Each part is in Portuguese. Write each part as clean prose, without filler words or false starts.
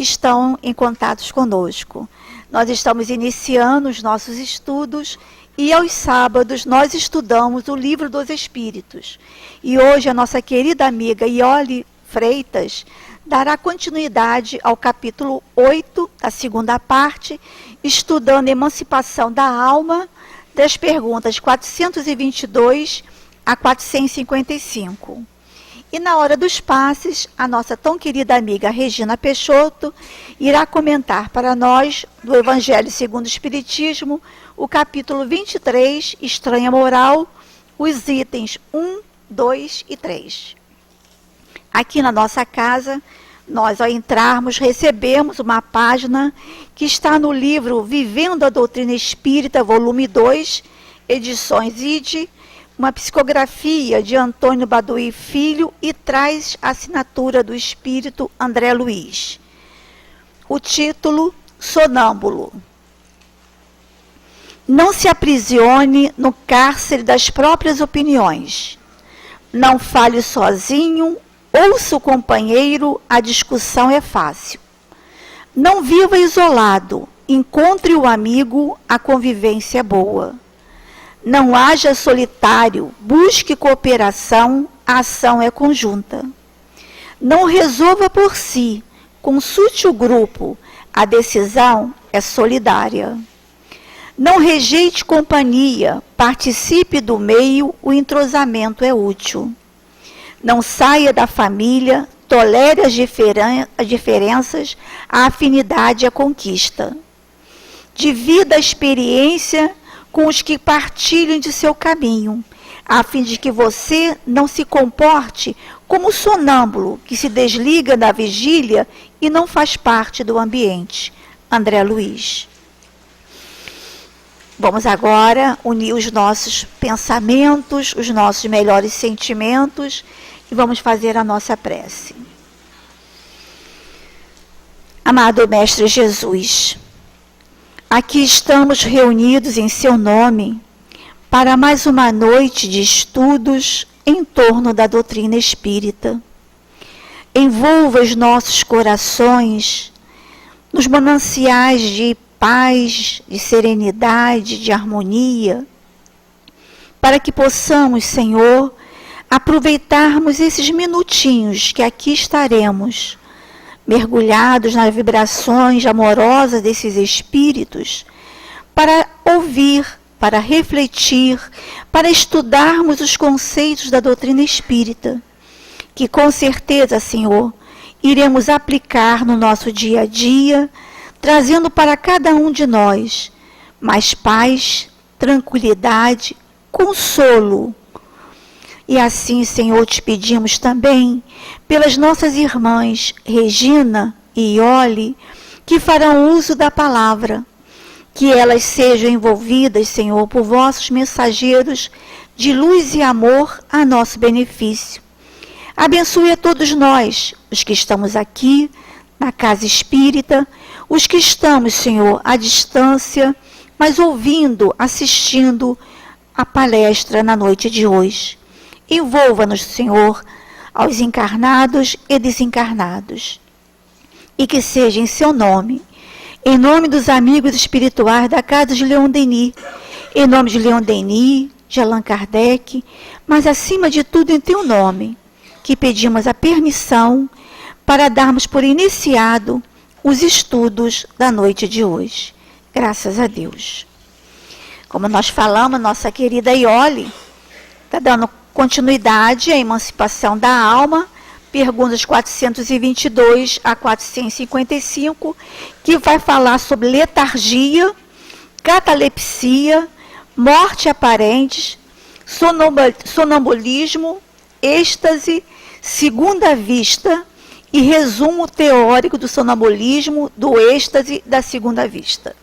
estão em contato conosco. Nós estamos iniciando os nossos estudos e aos sábados nós estudamos o Livro dos Espíritos. E hoje a nossa querida amiga Iole Freitas dará continuidade ao capítulo 8, da segunda parte, estudando Emancipação da Alma, das perguntas 422 a 455. E na hora dos passes, a nossa tão querida amiga Regina Peixoto irá comentar para nós, do Evangelho segundo o Espiritismo, o capítulo 23, Estranha Moral, os itens 1, 2 e 3. Aqui na nossa casa, nós ao entrarmos recebemos uma página que está no livro Vivendo a Doutrina Espírita, volume 2, edições ID, uma psicografia de Antônio Baduí Filho e traz a assinatura do espírito André Luiz. O título, Sonâmbulo. Não se aprisione no cárcere das próprias opiniões. Não fale sozinho, ouça o companheiro, a discussão é fácil. Não viva isolado, encontre o amigo, a convivência é boa. Não haja solitário, busque cooperação, a ação é conjunta. Não resolva por si, consulte o grupo, a decisão é solidária. Não rejeite companhia, participe do meio, o entrosamento é útil. Não saia da família, tolere as diferenças, a afinidade é conquista. Divida a experiência com os que partilham de seu caminho, a fim de que você não se comporte como sonâmbulo que se desliga da vigília e não faz parte do ambiente. André Luiz. Vamos agora unir os nossos pensamentos, os nossos melhores sentimentos e vamos fazer a nossa prece. Amado Mestre Jesus, aqui estamos reunidos em seu nome para mais uma noite de estudos em torno da doutrina espírita. Envolva os nossos corações nos mananciais de paz, de serenidade, de harmonia, para que possamos, Senhor, aproveitarmos esses minutinhos que aqui estaremos, mergulhados nas vibrações amorosas desses espíritos, para ouvir, para refletir, para estudarmos os conceitos da doutrina espírita, que com certeza, Senhor, iremos aplicar no nosso dia a dia, trazendo para cada um de nós mais paz, tranquilidade, consolo. E assim, Senhor, te pedimos também pelas nossas irmãs Regina e Iole, que farão uso da palavra, que elas sejam envolvidas, Senhor, por vossos mensageiros de luz e amor a nosso benefício. Abençoe a todos nós, os que estamos aqui na casa espírita, os que estamos, Senhor, à distância, mas ouvindo, assistindo a palestra na noite de hoje. Envolva-nos, Senhor, aos encarnados e desencarnados. E que seja em seu nome, em nome dos amigos espirituais da casa de Leon Denis, em nome de Leon Denis, de Allan Kardec, mas acima de tudo em teu nome, que pedimos a permissão para darmos por iniciado os estudos da noite de hoje. Graças a Deus. Como nós falamos, nossa querida Iole está dando continuidade à emancipação da alma, perguntas 422 a 455, que vai falar sobre letargia, catalepsia, morte aparente, sonambulismo, êxtase, segunda vista e resumo teórico do sonambulismo, do êxtase da segunda vista.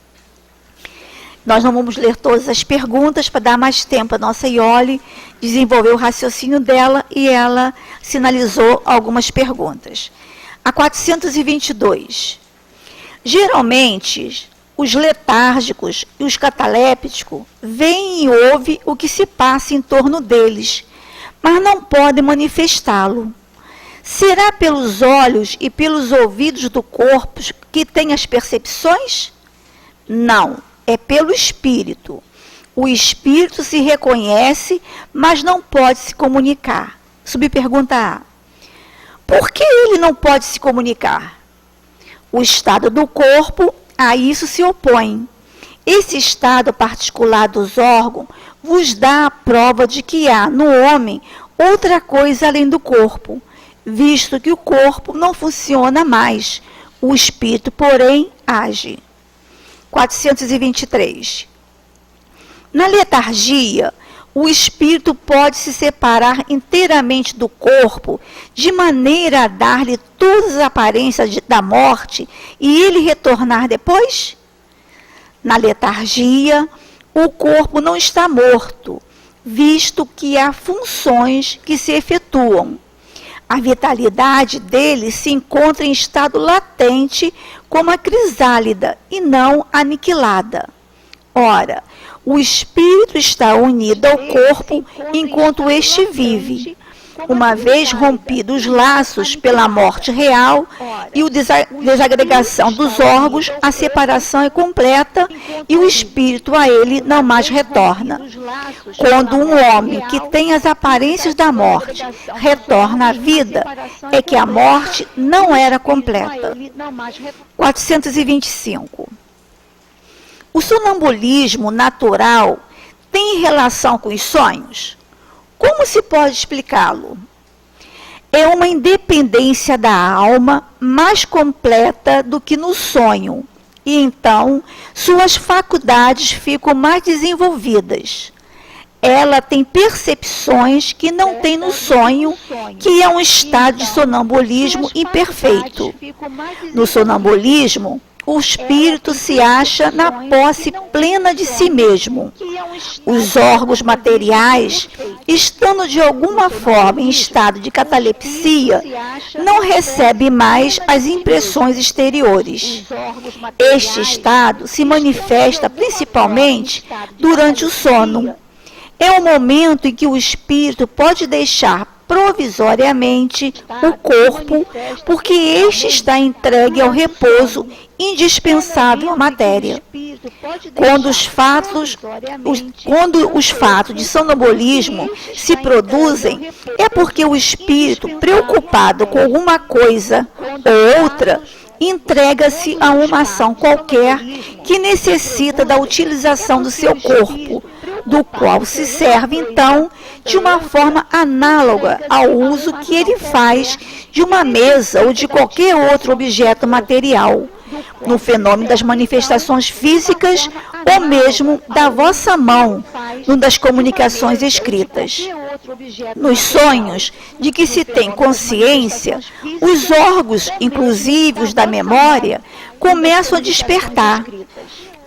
Nós não vamos ler todas as perguntas para dar mais tempo. A nossa Iole desenvolveu o raciocínio dela e ela sinalizou algumas perguntas. A 422. Geralmente, os letárgicos e os catalépticos veem e ouvem o que se passa em torno deles, mas não podem manifestá-lo. Será pelos olhos e pelos ouvidos do corpo que tem as percepções? Não, é pelo espírito. O espírito se reconhece, mas não pode se comunicar. Subpergunta A. Por que ele não pode se comunicar? O estado do corpo a isso se opõe. Esse estado particular dos órgãos vos dá a prova de que há no homem outra coisa além do corpo, visto que o corpo não funciona mais, o espírito, porém, age. 423. Na letargia, o espírito pode se separar inteiramente do corpo, de maneira a dar-lhe todas as aparências da morte e ele retornar depois? Na letargia, o corpo não está morto, visto que há funções que se efetuam. A vitalidade dele se encontra em estado latente, como a crisálida, e não aniquilada. Ora, o espírito está unido ao corpo enquanto este vive. Uma vez rompidos os laços pela morte real e a desagregação dos órgãos, a separação é completa e o espírito a ele não mais retorna. Quando um homem que tem as aparências da morte retorna à vida, é que a morte não era completa. 425. O sonambulismo natural tem relação com os sonhos? Como se pode explicá-lo? É uma independência da alma mais completa do que no sonho, e então suas faculdades ficam mais desenvolvidas. Ela tem percepções que não tem no sonho, que é um estado de sonambulismo imperfeito. No sonambulismo, o espírito se acha na posse plena de si mesmo. Os órgãos materiais, estando de alguma forma em estado de catalepsia, não recebem mais as impressões exteriores. Este estado se manifesta principalmente durante o sono. É o momento em que o espírito pode deixar provisoriamente o corpo, porque este está entregue ao repouso indispensável à matéria. Quando os fatos de sonambulismo se produzem, é porque o espírito, preocupado com alguma coisa ou outra, entrega-se a uma ação qualquer que necessita da utilização do seu corpo, do qual se serve, então, de uma forma análoga ao uso que ele faz de uma mesa ou de qualquer outro objeto material, no fenômeno das manifestações físicas ou mesmo da vossa mão, no das comunicações escritas. Nos sonhos de que se tem consciência, os órgãos, inclusive os da memória, começam a despertar.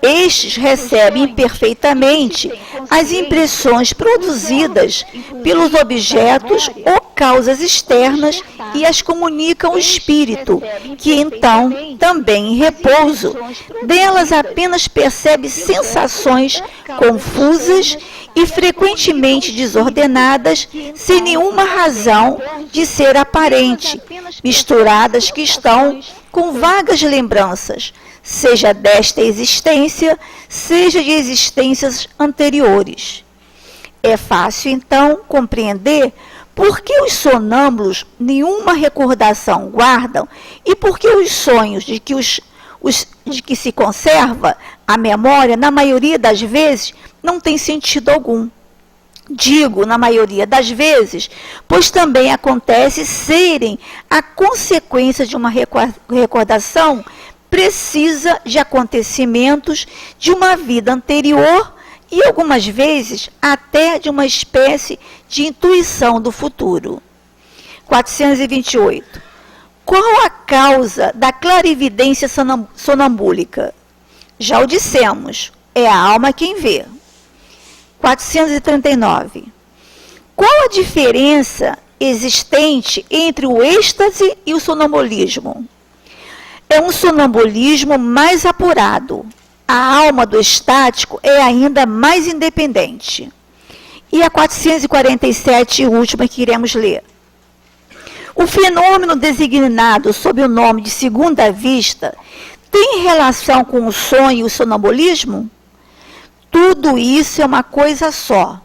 Estes recebem perfeitamente as impressões produzidas pelos objetos ou causas externas e as comunicam ao espírito, que então, também em repouso, delas apenas percebe sensações confusas e frequentemente desordenadas, sem nenhuma razão de ser aparente, misturadas que estão com vagas lembranças, seja desta existência, seja de existências anteriores. É fácil, então, compreender por que os sonâmbulos nenhuma recordação guardam e por que os sonhos de que se conserva a memória, na maioria das vezes, não tem sentido algum. Digo, na maioria das vezes, pois também acontece serem a consequência de uma recordação precisa de acontecimentos de uma vida anterior e, algumas vezes, até de uma espécie de intuição do futuro. 428. Qual a causa da clarividência sonambúlica? Já o dissemos, é a alma quem vê. 439. Qual a diferença existente entre o êxtase e o sonambulismo? É um sonambulismo mais apurado. A alma do estático é ainda mais independente. E a 447, última que iremos ler. O fenômeno designado sob o nome de segunda vista tem relação com o sonho e o sonambulismo? Tudo isso é uma coisa só.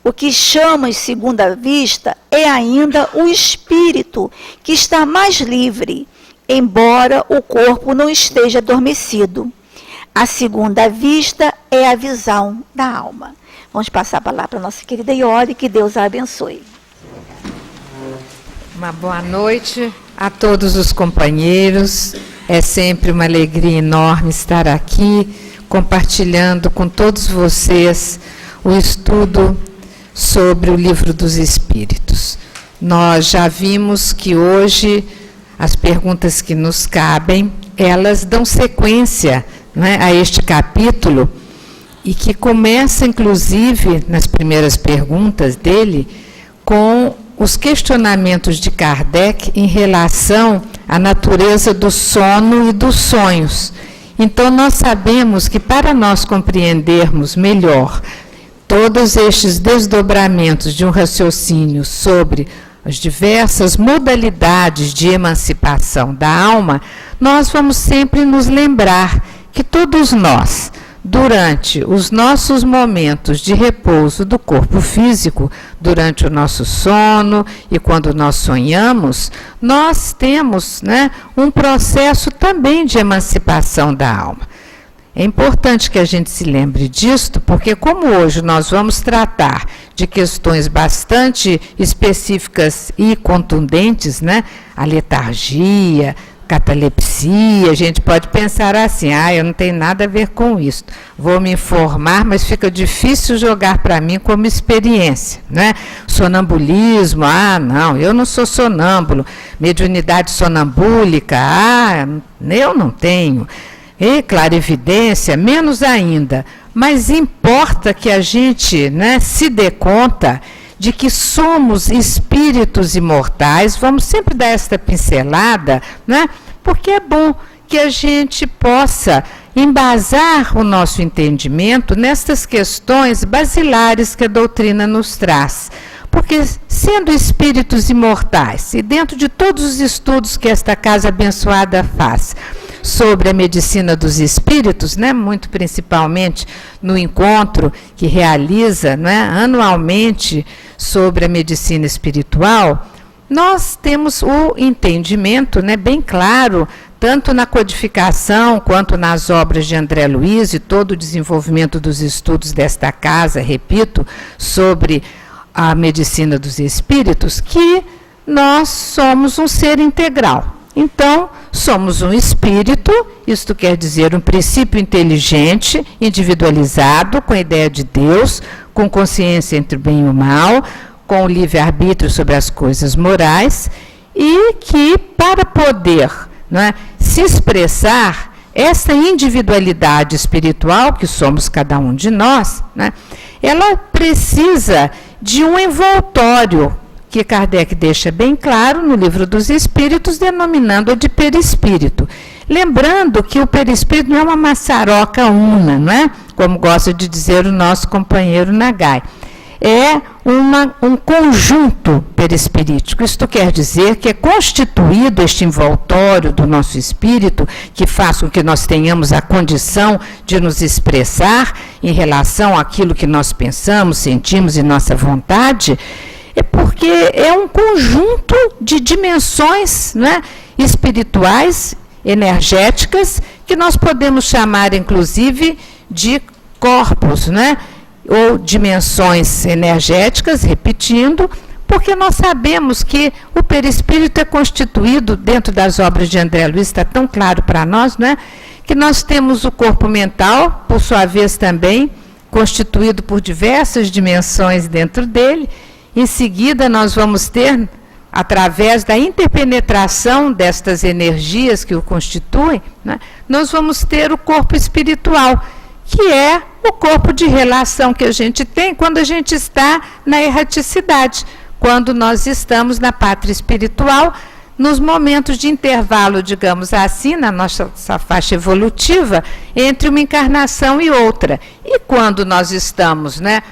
O que chamas segunda vista é ainda o espírito, que está mais livre, embora o corpo não esteja adormecido. A segunda vista é a visão da alma. Vamos passar a palavra para a nossa querida Iole, que Deus a abençoe. Uma boa noite a todos os companheiros. É sempre uma alegria enorme estar aqui, compartilhando com todos vocês o estudo sobre o Livro dos Espíritos. Nós já vimos que hoje as perguntas que nos cabem, elas dão sequência, né, a este capítulo, e que começa, inclusive, nas primeiras perguntas dele, com os questionamentos de Kardec em relação à natureza do sono e dos sonhos. Então, nós sabemos que para nós compreendermos melhor todos estes desdobramentos de um raciocínio sobre as diversas modalidades de emancipação da alma, nós vamos sempre nos lembrar que todos nós, durante os nossos momentos de repouso do corpo físico, durante o nosso sono e quando nós sonhamos, nós temos, né, um processo também de emancipação da alma. É importante que a gente se lembre disto, porque como hoje nós vamos tratar de questões bastante específicas e contundentes, né, a letargia, catalepsia, a gente pode pensar assim, eu não tenho nada a ver com isso, vou me informar, mas fica difícil jogar para mim como experiência, né? Sonambulismo, não, eu não sou sonâmbulo, mediunidade sonambúlica, eu não tenho, e clarividência, menos ainda, mas importa que a gente, né, se dê conta de que somos espíritos imortais. Vamos sempre dar esta pincelada, né? Porque é bom que a gente possa embasar o nosso entendimento nestas questões basilares que a doutrina nos traz. Porque, sendo espíritos imortais, e dentro de todos os estudos que esta casa abençoada faz sobre a medicina dos espíritos, né, muito principalmente no encontro que realiza, né, anualmente sobre a medicina espiritual, nós temos o entendimento, né, bem claro, tanto na codificação quanto nas obras de André Luiz e todo o desenvolvimento dos estudos desta casa, repito, sobre a medicina dos espíritos, que nós somos um ser integral. Então, somos um espírito, isto quer dizer um princípio inteligente, individualizado, com a ideia de Deus, com consciência entre o bem e o mal, com o livre-arbítrio sobre as coisas morais, e que, para poder, né, se expressar essa individualidade espiritual, que somos cada um de nós, né, ela precisa de um envoltório, que Kardec deixa bem claro no Livro dos Espíritos, denominando-a de perispírito. Lembrando que o perispírito não é uma maçaroca una, não é? Como gosta de dizer o nosso companheiro Nagai. É um conjunto perispirítico. Isto quer dizer que é constituído este envoltório do nosso espírito, que faz com que nós tenhamos a condição de nos expressar em relação àquilo que nós pensamos, sentimos e nossa vontade, é porque é um conjunto de dimensões, né, espirituais, energéticas, que nós podemos chamar, inclusive, de corpos, né, ou dimensões energéticas, repetindo, porque nós sabemos que o perispírito é constituído, dentro das obras de André Luiz, está tão claro para nós, né, que nós temos o corpo mental, por sua vez também, constituído por diversas dimensões dentro dele. Em seguida, nós vamos ter, através da interpenetração destas energias que o constituem, né, nós vamos ter o corpo espiritual, que é o corpo de relação que a gente tem quando a gente está na erraticidade, quando nós estamos na pátria espiritual, nos momentos de intervalo, digamos assim, na nossa faixa evolutiva, entre uma encarnação e outra. E quando nós estamos, né,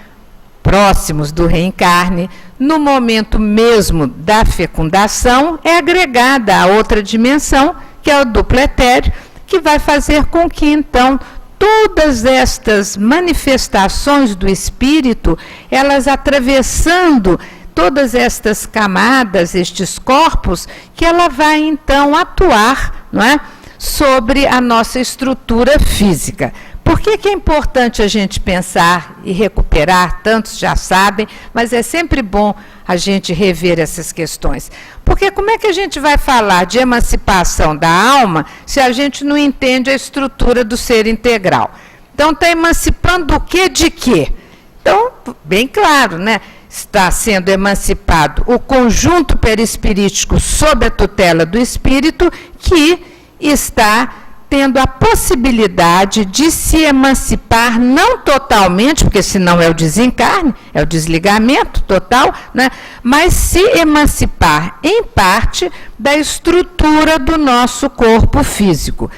próximos do reencarne, no momento mesmo da fecundação, é agregada a outra dimensão, que é o duplo etéreo, que vai fazer com que, então, todas estas manifestações do espírito, elas atravessando todas estas camadas, estes corpos, que ela vai, então, atuar, não é, sobre a nossa estrutura física. Por que é importante a gente pensar e recuperar? Tantos já sabem, mas é sempre bom a gente rever essas questões. Porque como é que a gente vai falar de emancipação da alma se a gente não entende a estrutura do ser integral? Então, está emancipando o quê de quê? Então, bem claro, né? Está sendo emancipado o conjunto perispirítico sob a tutela do espírito, que está tendo a possibilidade de se emancipar, não totalmente, porque senão é o desencarne, é o desligamento total, né? Mas se emancipar em parte da estrutura do nosso corpo físico.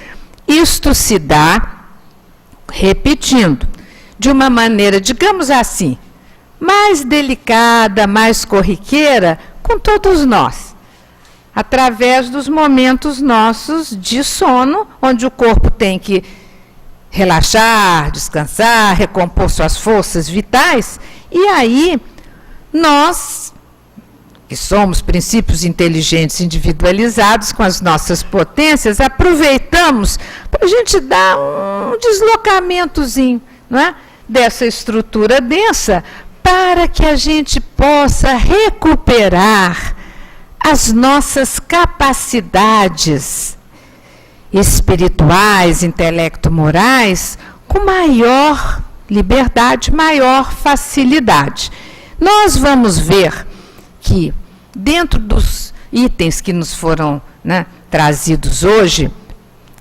Isto se dá, repetindo, de uma maneira, digamos assim, mais delicada, mais corriqueira, com todos nós, através dos momentos nossos de sono, onde o corpo tem que relaxar, descansar, recompor suas forças vitais, e aí nós, que somos princípios inteligentes individualizados com as nossas potências, aproveitamos para a gente dar um deslocamentozinho, não é, dessa estrutura densa, para que a gente possa recuperar as nossas capacidades espirituais, intelecto-morais, com maior liberdade, maior facilidade. Nós vamos ver que, dentro dos itens que nos foram, né, trazidos hoje,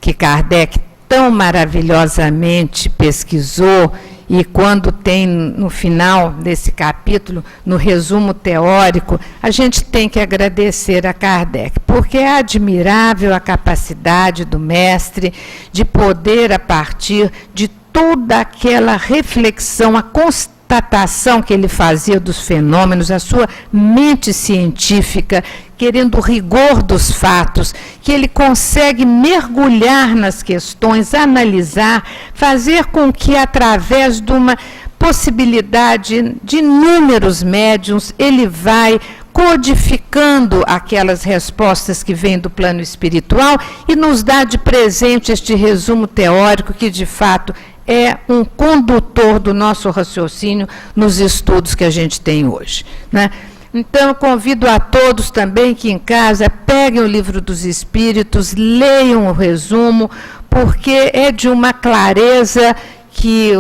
que Kardec tão maravilhosamente pesquisou, e quando tem no final desse capítulo, no resumo teórico, a gente tem que agradecer a Kardec, porque é admirável a capacidade do mestre de poder, a partir de toda aquela reflexão, a constatação que ele fazia dos fenômenos, a sua mente científica, querendo o rigor dos fatos, que ele consegue mergulhar nas questões, analisar, fazer com que, através de uma possibilidade de inúmeros médiuns, ele vai codificando aquelas respostas que vêm do plano espiritual e nos dá de presente este resumo teórico que, de fato, é um condutor do nosso raciocínio nos estudos que a gente tem hoje, né? Então, eu convido a todos também que em casa peguem o Livro dos Espíritos, leiam o resumo, porque é de uma clareza que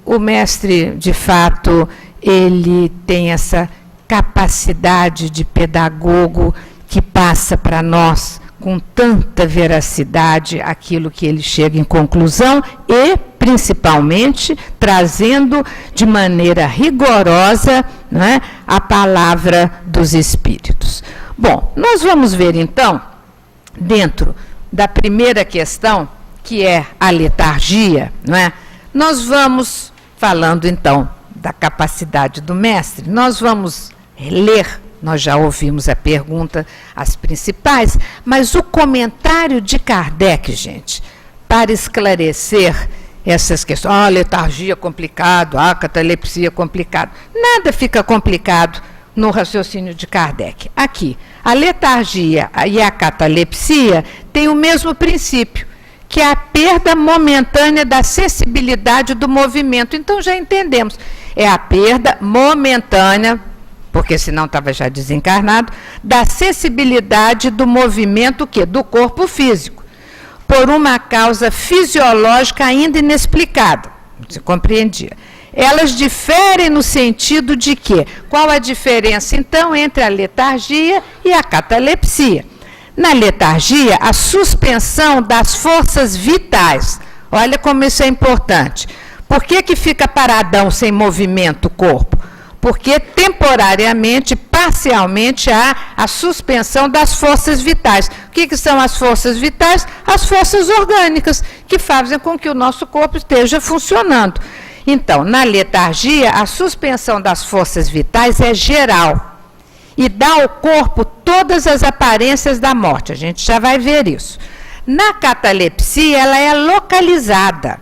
o mestre, de fato, ele tem essa capacidade de pedagogo que passa para nós com tanta veracidade aquilo que ele chega em conclusão e, principalmente, trazendo de maneira rigorosa, não é, a palavra dos Espíritos. Bom, nós vamos ver então, dentro da primeira questão, que é a letargia, não é? Nós vamos, falando então da capacidade do mestre, nós vamos ler. Nós já ouvimos a pergunta, as principais, mas o comentário de Kardec, gente, para esclarecer essas questões, letargia complicado, catalepsia complicado, nada fica complicado no raciocínio de Kardec. Aqui, a letargia e a catalepsia têm o mesmo princípio, que é a perda momentânea da sensibilidade do movimento. Então já entendemos, é a perda momentânea, porque senão estava já desencarnado, da sensibilidade do movimento do corpo físico, por uma causa fisiológica ainda inexplicada. Você compreendia? Elas diferem no sentido de que, qual a diferença então entre a letargia e a catalepsia? Na letargia, a suspensão das forças vitais. Olha como isso é importante. Por que fica paradão, sem movimento, o corpo? Porque temporariamente, parcialmente, há a suspensão das forças vitais. O que são as forças vitais? As forças orgânicas, que fazem com que o nosso corpo esteja funcionando. Então, na letargia, a suspensão das forças vitais é geral. e dá ao corpo todas as aparências da morte. A gente já vai ver isso. Na catalepsia, ela é localizada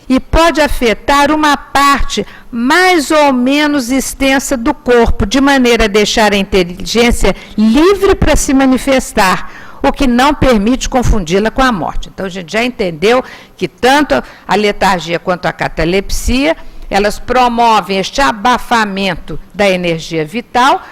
e pode afetar uma parte mais ou menos extensa do corpo, de maneira a deixar a inteligência livre para se manifestar, o que não permite confundi-la com a morte. Então, a gente já entendeu que tanto a letargia quanto a catalepsia, elas promovem este abafamento da energia vital.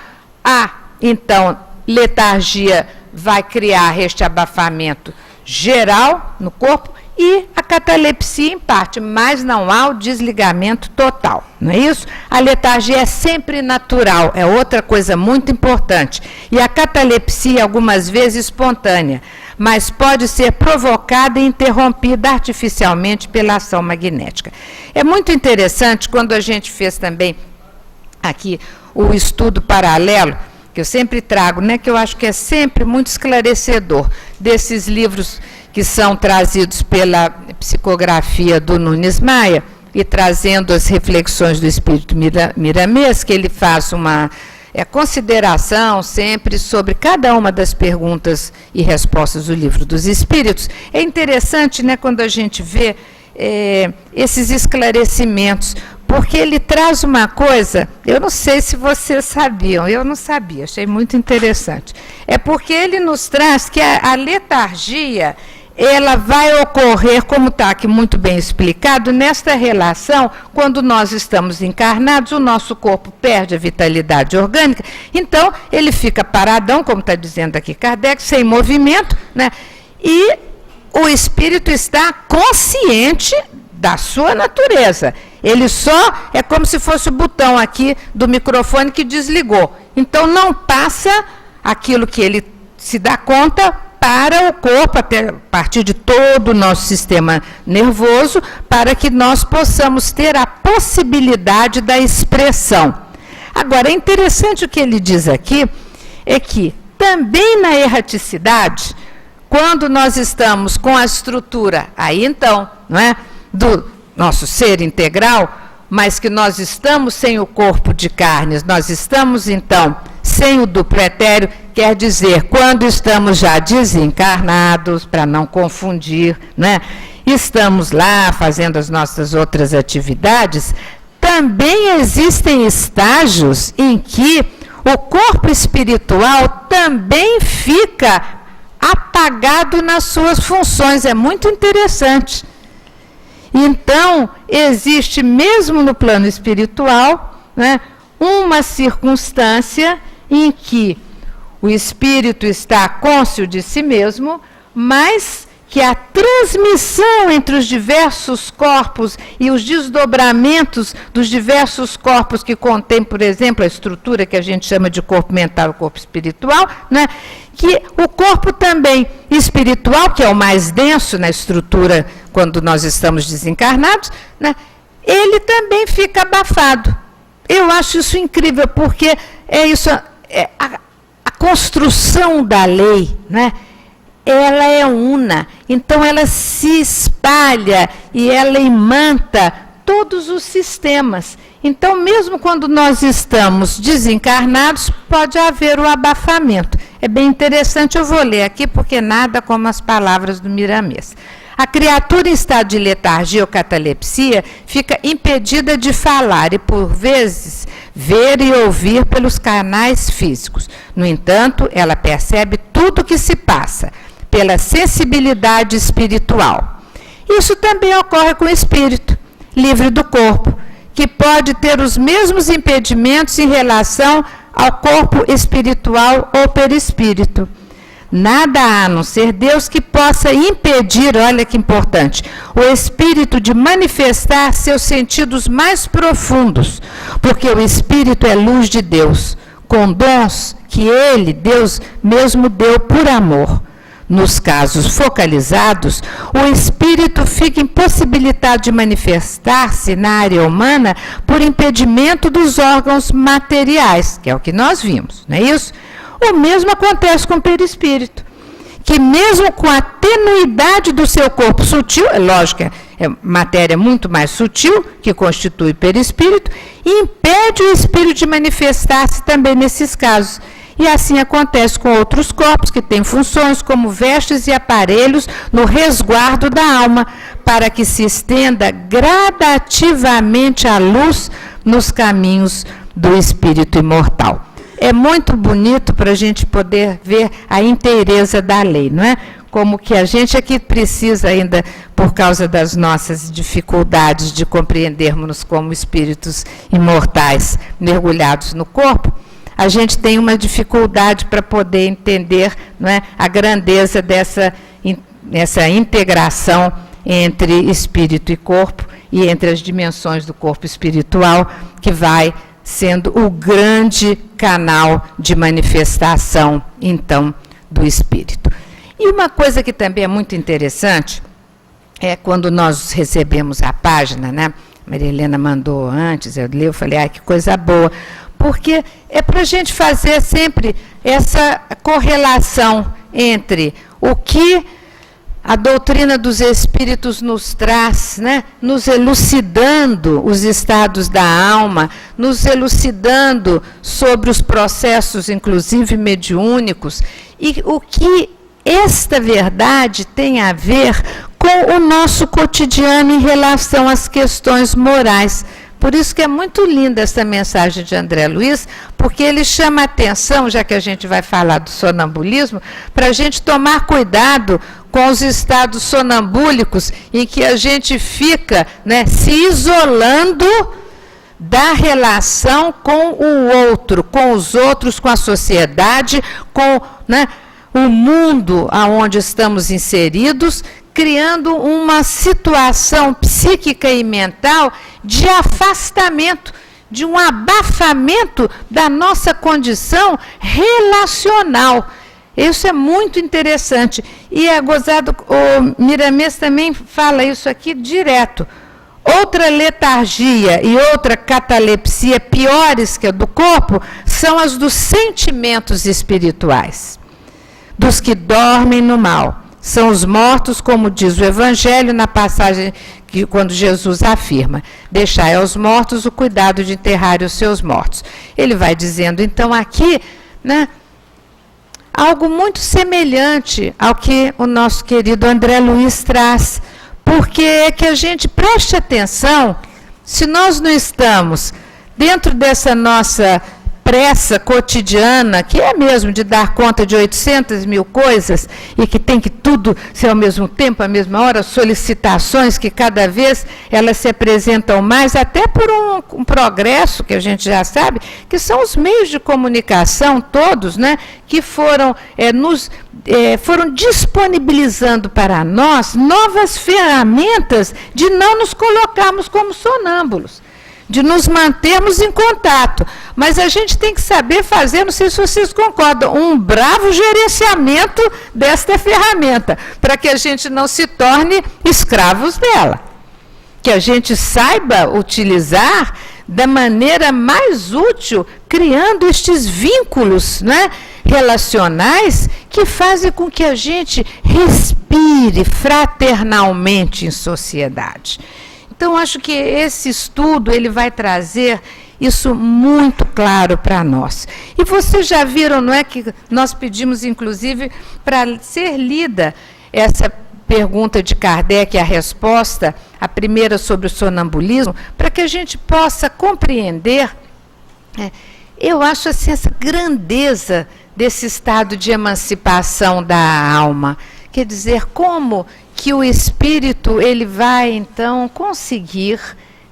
Então, letargia vai criar este abafamento geral no corpo e a catalepsia em parte, mas não há o desligamento total, não é isso? A letargia é sempre natural, é outra coisa muito importante. E a catalepsia, algumas vezes espontânea, mas pode ser provocada e interrompida artificialmente pela ação magnética. É muito interessante quando a gente fez também aqui o estudo paralelo, que eu sempre trago, né, que eu acho que é sempre muito esclarecedor, desses livros que são trazidos pela psicografia do Nunes Maia, e trazendo as reflexões do Espírito Miramês, que ele faz uma consideração sempre sobre cada uma das perguntas e respostas do Livro dos Espíritos. É interessante, né, quando a gente vê esses esclarecimentos, porque ele traz uma coisa, eu não sei se vocês sabiam, eu não sabia, achei muito interessante. É porque ele nos traz que a letargia, ela vai ocorrer, como está aqui muito bem explicado, nesta relação, quando nós estamos encarnados, o nosso corpo perde a vitalidade orgânica, então ele fica paradão, como está dizendo aqui Kardec, sem movimento, né? E o espírito está consciente da sua natureza. Ele só é como se fosse o botão aqui do microfone que desligou. Então não passa aquilo que ele se dá conta para o corpo, a partir de todo o nosso sistema nervoso, para que nós possamos ter a possibilidade da expressão. Agora, é interessante o que ele diz aqui, é que também na erraticidade, quando nós estamos com a estrutura, aí então, não é, do nosso ser integral, mas que nós estamos sem o corpo de carnes, nós estamos então sem o duplo etéreo, quer dizer, quando estamos já desencarnados, para não confundir, né? Estamos lá fazendo as nossas outras atividades, também existem estágios em que o corpo espiritual também fica apagado nas suas funções. É muito interessante. Então, existe mesmo no plano espiritual, né, uma circunstância em que o espírito está cônscio de si mesmo, mas que a transmissão entre os diversos corpos e os desdobramentos dos diversos corpos que contém, por exemplo, a estrutura que a gente chama de corpo mental e corpo espiritual, né, que o corpo também espiritual, que é o mais denso na estrutura quando nós estamos desencarnados, né, ele também fica abafado. Eu acho isso incrível, porque a construção da lei, né, ela é una, então ela se espalha e ela imanta todos os sistemas. Então, mesmo quando nós estamos desencarnados, pode haver o abafamento. É bem interessante, eu vou ler aqui, porque nada como as palavras do Miramês. A criatura em estado de letargia ou catalepsia fica impedida de falar e, por vezes, ver e ouvir pelos canais físicos. No entanto, ela percebe tudo o que se passa pela sensibilidade espiritual. Isso também ocorre com o espírito, livre do corpo, que pode ter os mesmos impedimentos em relação ao corpo espiritual ou perispírito. Nada há, a não ser Deus, que possa impedir, olha que importante, o espírito de manifestar seus sentidos mais profundos, porque o espírito é luz de Deus, com dons que ele, Deus, mesmo deu por amor. Nos casos focalizados, o espírito fica impossibilitado de manifestar-se na área humana por impedimento dos órgãos materiais, que é o que nós vimos, não é isso? O mesmo acontece com o perispírito, que mesmo com a tenuidade do seu corpo sutil, é lógico, é matéria muito mais sutil, que constitui perispírito, impede o espírito de manifestar-se também nesses casos. E assim acontece com outros corpos que têm funções como vestes e aparelhos no resguardo da alma, para que se estenda gradativamente a luz nos caminhos do espírito imortal. É muito bonito para a gente poder ver a inteireza da lei, não é? Como que a gente aqui precisa ainda, por causa das nossas dificuldades de compreendermos como espíritos imortais mergulhados no corpo, a gente tem uma dificuldade para poder entender, não é, a grandeza dessa integração entre espírito e corpo e entre as dimensões do corpo espiritual, que vai sendo o grande canal de manifestação, então, do espírito. E uma coisa que também é muito interessante é quando nós recebemos a página, né? Maria Helena mandou antes, eu li, eu falei, que coisa boa, porque é para a gente fazer sempre essa correlação entre o que a doutrina dos espíritos nos traz, né? Nos elucidando os estados da alma, nos elucidando sobre os processos, inclusive mediúnicos, e o que esta verdade tem a ver com o nosso cotidiano em relação às questões morais. Por isso que é muito linda essa mensagem de André Luiz, porque ele chama a atenção, já que a gente vai falar do sonambulismo, para a gente tomar cuidado com os estados sonambúlicos em que a gente fica, né, se isolando da relação com o outro, com os outros, com a sociedade, com, né, o mundo aonde estamos inseridos, criando uma situação psíquica e mental de afastamento, de um abafamento da nossa condição relacional. Isso é muito interessante. E é gozado, o Miramês também fala isso aqui direto. Outra letargia e outra catalepsia piores que a do corpo são as dos sentimentos espirituais, dos que dormem no mal. São os mortos, como diz o Evangelho na passagem que, quando Jesus afirma, deixai aos mortos o cuidado de enterrar os seus mortos. Ele vai dizendo, então, aqui, né, algo muito semelhante ao que o nosso querido André Luiz traz, porque é que a gente preste atenção, se nós não estamos dentro dessa nossa pressa cotidiana, que é mesmo de dar conta de 800 mil coisas, e que tem que tudo ser ao mesmo tempo, à mesma hora, solicitações que cada vez elas se apresentam mais, até por um progresso que a gente já sabe, que são os meios de comunicação todos, né, que foram foram disponibilizando para nós novas ferramentas de não nos colocarmos como sonâmbulos, de nos mantermos em contato. Mas a gente tem que saber fazer, não sei se vocês concordam, um bravo gerenciamento desta ferramenta, para que a gente não se torne escravos dela. Que a gente saiba utilizar da maneira mais útil, criando estes vínculos, né, relacionais que fazem com que a gente respire fraternalmente em sociedade. Então, acho que esse estudo ele vai trazer isso muito claro para nós. E vocês já viram, não é, que nós pedimos, inclusive, para ser lida essa pergunta de Kardec, a resposta, a primeira sobre o sonambulismo, para que a gente possa compreender, eu acho assim, essa grandeza desse estado de emancipação da alma. Quer dizer, como que o espírito ele vai, então, conseguir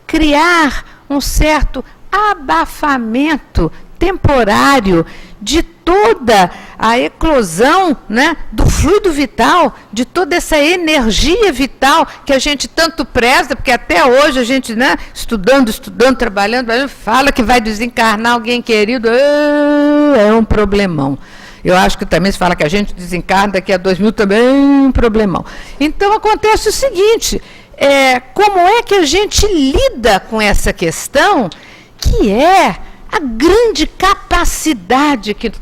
criar um certo abafamento temporário de toda a eclosão, né, do fluido vital, de toda essa energia vital que a gente tanto preza, porque até hoje a gente, né, estudando, trabalhando, fala que vai desencarnar alguém querido, é um problemão. Eu acho que também se fala que a gente desencarna daqui a 2000 também é um problemão. Então acontece o seguinte, como é que a gente lida com essa questão, que é a grande capacidade que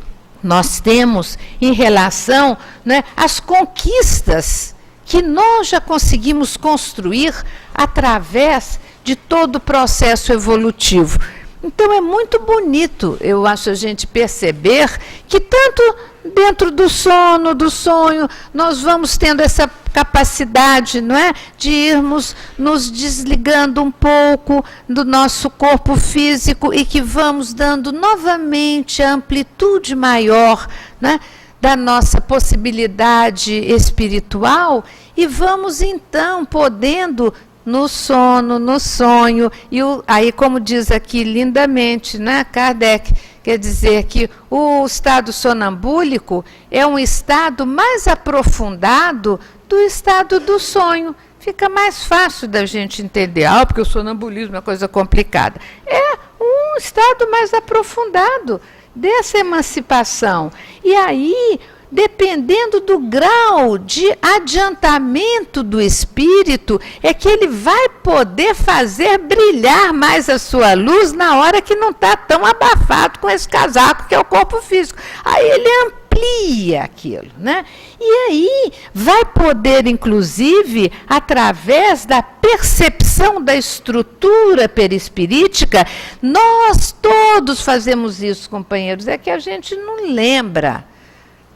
nós temos em relação, né, às conquistas que nós já conseguimos construir através de todo o processo evolutivo. Então é muito bonito, eu acho, a gente perceber que tanto dentro do sono, do sonho, nós vamos tendo essa capacidade, não é, de irmos nos desligando um pouco do nosso corpo físico e que vamos dando novamente a amplitude maior, né, da nossa possibilidade espiritual, e vamos então podendo no sono, no sonho, e aí, como diz aqui lindamente, né, Kardec, quer dizer que o estado sonambúlico é um estado mais aprofundado do estado do sonho. Fica mais fácil da gente entender, porque o sonambulismo é coisa complicada. É um estado mais aprofundado dessa emancipação. E aí, dependendo do grau de adiantamento do espírito, é que ele vai poder fazer brilhar mais a sua luz na hora que não está tão abafado com esse casaco que é o corpo físico. Aí ele amplia aquilo, né? E aí vai poder, inclusive, através da percepção da estrutura perispirítica, nós todos fazemos isso, companheiros, é que a gente não lembra.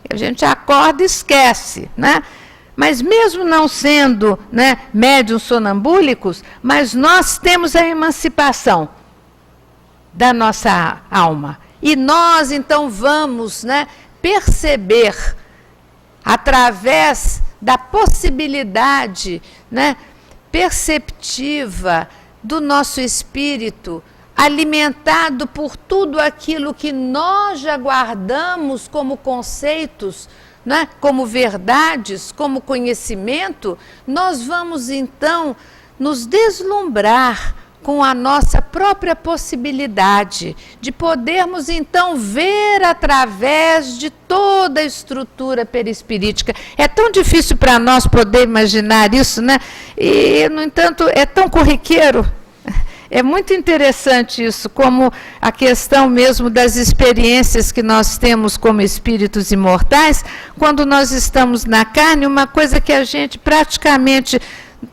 A gente acorda e esquece, né? Mas mesmo não sendo, né, médiuns sonambúlicos, mas nós temos a emancipação da nossa alma. E nós, então, vamos, né, perceber, através da possibilidade, né, perceptiva do nosso espírito, alimentado por tudo aquilo que nós já guardamos como conceitos, né, como verdades, como conhecimento, nós vamos então nos deslumbrar com a nossa própria possibilidade de podermos então ver através de toda a estrutura perispirítica. É tão difícil para nós poder imaginar isso, né? E, no entanto, é tão corriqueiro. É muito interessante isso, como a questão mesmo das experiências que nós temos como espíritos imortais, quando nós estamos na carne, uma coisa que a gente praticamente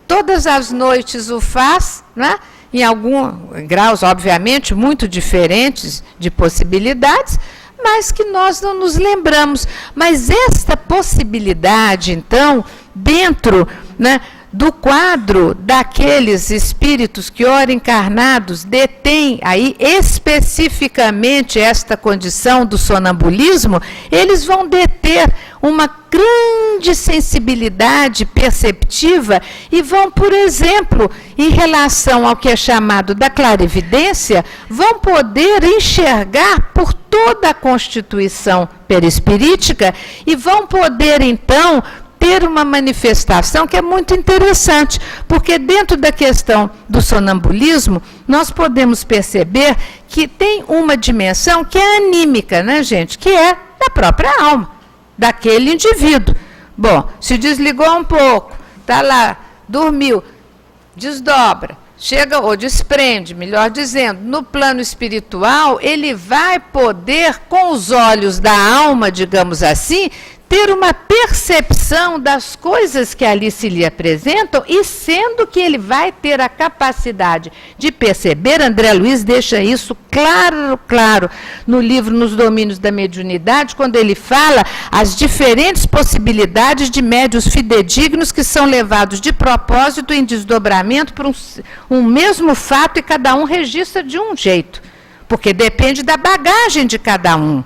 todas as noites o faz, né? Em alguns graus, obviamente, muito diferentes de possibilidades, mas que nós não nos lembramos. Mas esta possibilidade, então, dentro, né, do quadro daqueles espíritos que, ora encarnados, detêm aí especificamente esta condição do sonambulismo, eles vão deter uma grande sensibilidade perceptiva e vão, por exemplo, em relação ao que é chamado da clarividência, vão poder enxergar por toda a constituição perispirítica e vão poder, então, ter uma manifestação que é muito interessante, porque dentro da questão do sonambulismo, nós podemos perceber que tem uma dimensão que é anímica, né, gente? Que é da própria alma, daquele indivíduo. Bom, se desligou um pouco, está lá, dormiu, desdobra, chega, ou desprende, melhor dizendo, no plano espiritual, ele vai poder, com os olhos da alma, digamos assim, ter uma percepção das coisas que ali se lhe apresentam, e sendo que ele vai ter a capacidade de perceber, André Luiz deixa isso claro no livro Nos Domínios da Mediunidade, quando ele fala as diferentes possibilidades de médiuns fidedignos que são levados de propósito em desdobramento por um mesmo fato, e cada um registra de um jeito, porque depende da bagagem de cada um.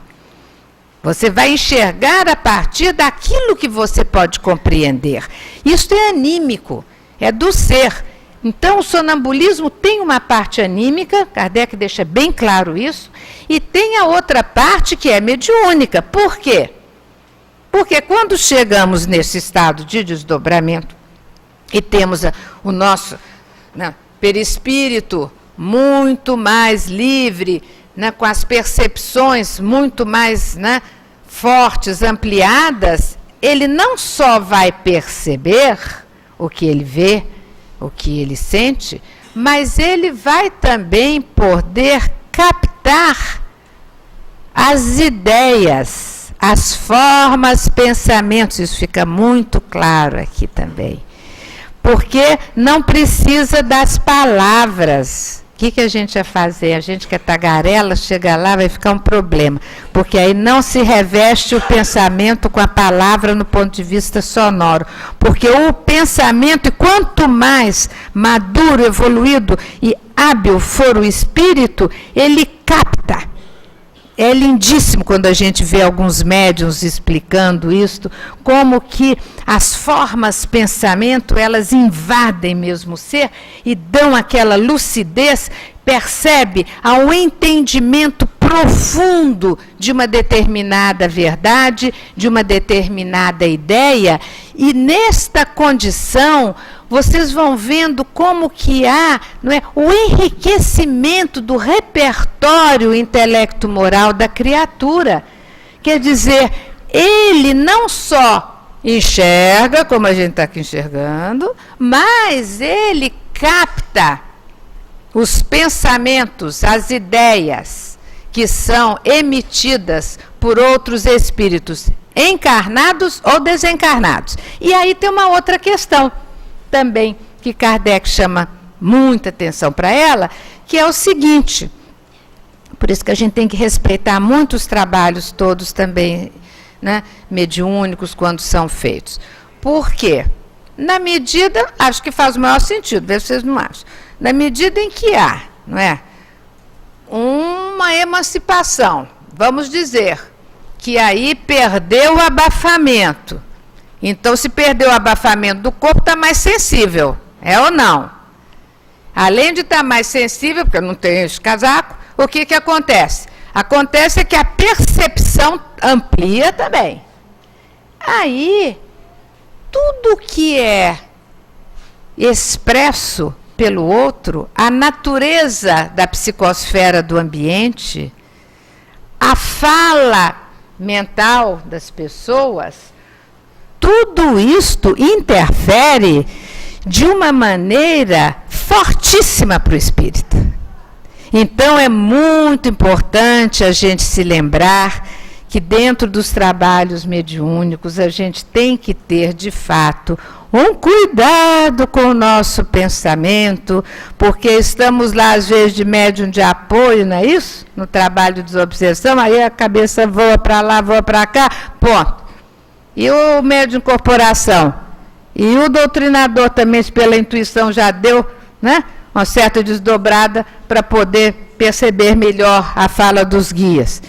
Você vai enxergar a partir daquilo que você pode compreender. Isso é anímico, é do ser. Então, o sonambulismo tem uma parte anímica, Kardec deixa bem claro isso, e tem a outra parte que é mediúnica. Por quê? Porque quando chegamos nesse estado de desdobramento e temos o nosso, né, perispírito muito mais livre, né, com as percepções muito mais, né, fortes, ampliadas, ele não só vai perceber o que ele vê, o que ele sente, mas ele vai também poder captar as ideias, as formas, pensamentos. Isso fica muito claro aqui também. Porque não precisa das palavras. O que a gente ia fazer? A gente que é tagarela, chega lá, vai ficar um problema. Porque aí não se reveste o pensamento com a palavra no ponto de vista sonoro. Porque o pensamento, e quanto mais maduro, evoluído e hábil for o espírito, ele capta. É lindíssimo quando a gente vê alguns médiuns explicando isto, como que as formas pensamento, elas invadem mesmo o ser e dão aquela lucidez, percebe ao entendimento profundo de uma determinada verdade, de uma determinada ideia, e nesta condição vocês vão vendo como que há, não é, o enriquecimento do repertório intelecto-moral da criatura. Quer dizer, ele não só enxerga, como a gente está aqui enxergando, mas ele capta os pensamentos, as ideias que são emitidas por outros espíritos, encarnados ou desencarnados. E aí tem uma outra questão também, que Kardec chama muita atenção para ela, que é o seguinte, por isso que a gente tem que respeitar muito os trabalhos todos também, né, mediúnicos, quando são feitos. Por quê? Na medida, acho que faz o maior sentido, vê se vocês não acham, na medida em que há, não é, uma emancipação, vamos dizer, que aí perdeu o abafamento. Então, se perdeu o abafamento do corpo, está mais sensível, é ou não? Além de estar mais sensível, porque eu não tenho esse casaco, o que acontece? Acontece que a percepção amplia também. Aí, tudo que é expresso pelo outro, a natureza da psicosfera do ambiente, a fala mental das pessoas, tudo isto interfere de uma maneira fortíssima para o espírito. Então é muito importante a gente se lembrar que dentro dos trabalhos mediúnicos a gente tem que ter, de fato, um cuidado com o nosso pensamento, porque estamos lá, às vezes, de médium de apoio, não é isso? No trabalho de desobsessão, aí a cabeça voa para lá, voa para cá, ponto. E o médium de incorporação? E o doutrinador também, pela intuição, já deu, né, uma certa desdobrada para poder perceber melhor a fala dos guias.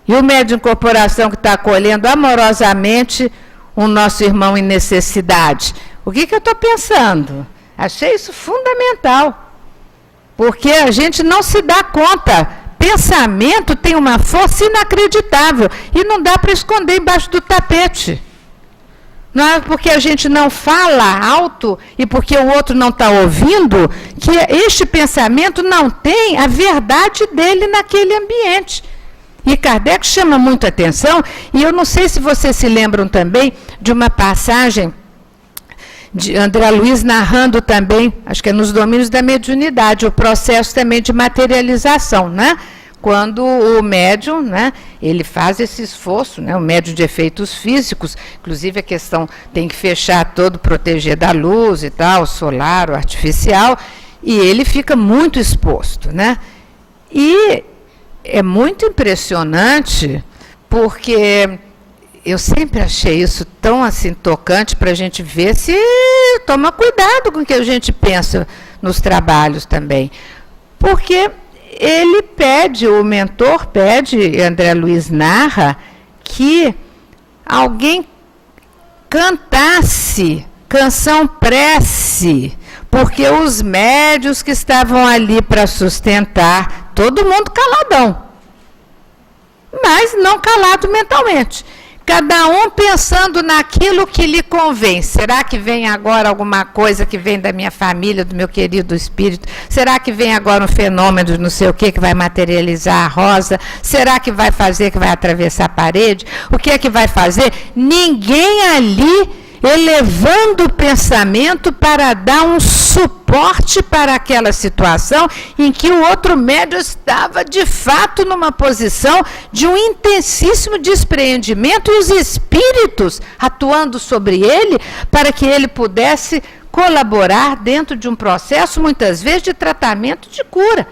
E o médium de incorporação que está acolhendo amorosamente o nosso irmão em necessidade. O que eu estou pensando? Achei isso fundamental. Porque a gente não se dá conta. Pensamento tem uma força inacreditável. E não dá para esconder embaixo do tapete. Não é porque a gente não fala alto e porque o outro não está ouvindo, que este pensamento não tem a verdade dele naquele ambiente. E Kardec chama muito atenção, e eu não sei se vocês se lembram também de uma passagem de André Luiz narrando também, acho que é nos domínios da mediunidade, o processo também de materialização, né? Quando o médium, né, ele faz esse esforço, né, o médium de efeitos físicos, inclusive a questão tem que fechar todo, proteger da luz e tal, solar, o artificial, e ele fica muito exposto, né? E é muito impressionante, porque eu sempre achei isso tão assim tocante para a gente ver se toma cuidado com o que a gente pensa nos trabalhos também. Porque ele pede, o mentor pede, André Luiz narra, que alguém cantasse canção prece, porque os médios que estavam ali para sustentar, todo mundo caladão, mas não calado mentalmente. Cada um pensando naquilo que lhe convém. Será que vem agora alguma coisa que vem da minha família, do meu querido espírito? Será que vem agora um fenômeno de não sei o que vai materializar a rosa? Será que vai fazer, que vai atravessar a parede? O que é que vai fazer? Ninguém ali elevando o pensamento para dar um suporte para aquela situação em que o outro médium estava, de fato, numa posição de um intensíssimo despreendimento, e os espíritos atuando sobre ele para que ele pudesse colaborar dentro de um processo, muitas vezes, de tratamento de cura.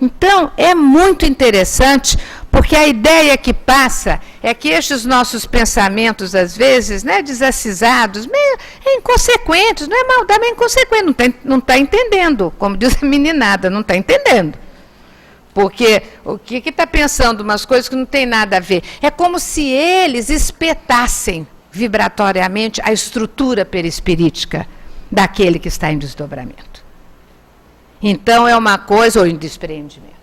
Então, é muito interessante, porque a ideia que passa é que estes nossos pensamentos, às vezes, né, desacisados, meio inconsequentes, não é maldade, mas inconsequente, não está entendendo, como diz a meninada, não está entendendo. Porque o que está pensando umas coisas que não tem nada a ver? É como se eles espetassem vibratoriamente a estrutura perispirítica daquele que está em desdobramento. Então, é uma coisa, ou em despreendimento,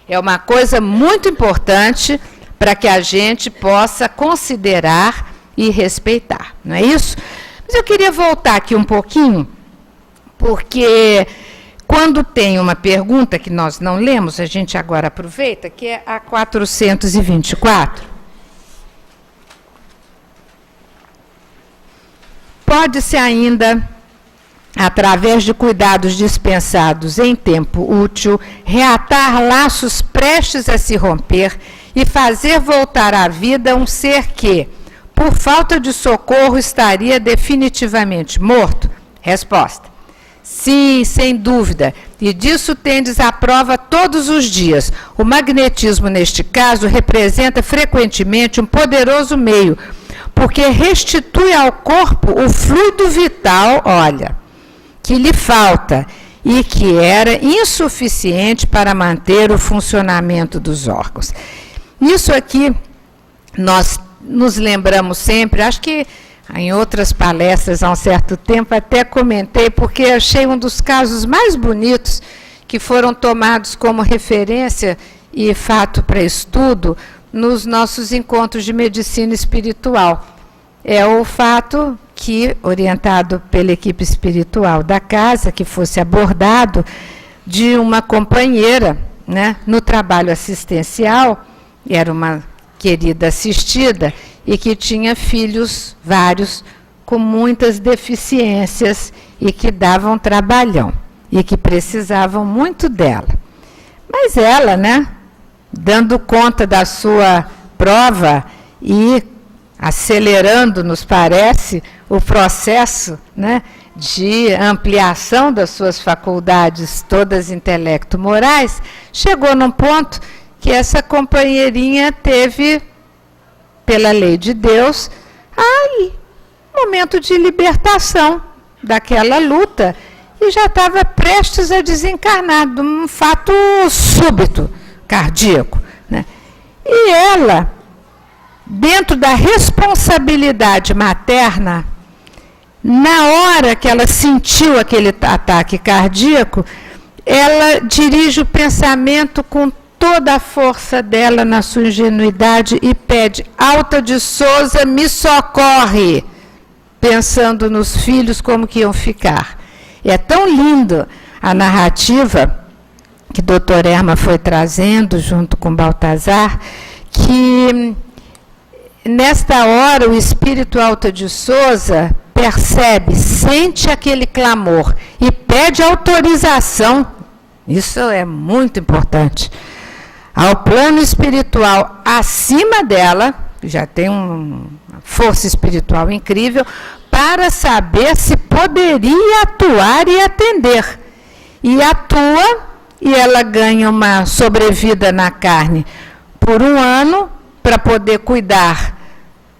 é uma coisa muito importante para que a gente possa considerar e respeitar, não é isso? Mas eu queria voltar aqui um pouquinho, porque quando tem uma pergunta que nós não lemos, a gente agora aproveita, que é a 424. Pode-se ainda, através de cuidados dispensados em tempo útil, reatar laços prestes a se romper e fazer voltar à vida um ser que, por falta de socorro, estaria definitivamente morto? Resposta: sim, sem dúvida, e disso tendes a prova todos os dias. O magnetismo, neste caso, representa frequentemente um poderoso meio, porque restitui ao corpo o fluido vital, olha, que lhe falta e que era insuficiente para manter o funcionamento dos órgãos. Isso aqui nós nos lembramos sempre, acho que em outras palestras há um certo tempo até comentei, porque achei um dos casos mais bonitos que foram tomados como referência e fato para estudo nos nossos encontros de medicina espiritual. É o fato que, orientado pela equipe espiritual da casa, que fosse abordado de uma companheira, né, no trabalho assistencial, era uma querida assistida, e que tinha filhos vários com muitas deficiências e que davam trabalhão e que precisavam muito dela. Mas ela, né, dando conta da sua prova e acelerando, nos parece, o processo, né, de ampliação das suas faculdades todas intelecto-morais, chegou num ponto que essa companheirinha teve, pela lei de Deus, aí, momento de libertação daquela luta, e já estava prestes a desencarnar, de um fato súbito, cardíaco, né? E ela, dentro da responsabilidade materna, na hora que ela sentiu aquele ataque cardíaco, ela dirige o pensamento com toda a força dela na sua ingenuidade e pede: Alta de Souza, me socorre, pensando nos filhos como que iam ficar. É tão lindo a narrativa que o doutor Erma foi trazendo junto com Baltazar, que nesta hora o espírito Alta de Souza percebe, sente aquele clamor e pede autorização. Isso é muito importante. Ao plano espiritual acima dela, já tem uma força espiritual incrível, para saber se poderia atuar e atender. E atua, e ela ganha uma sobrevida na carne por 1 ano, para poder cuidar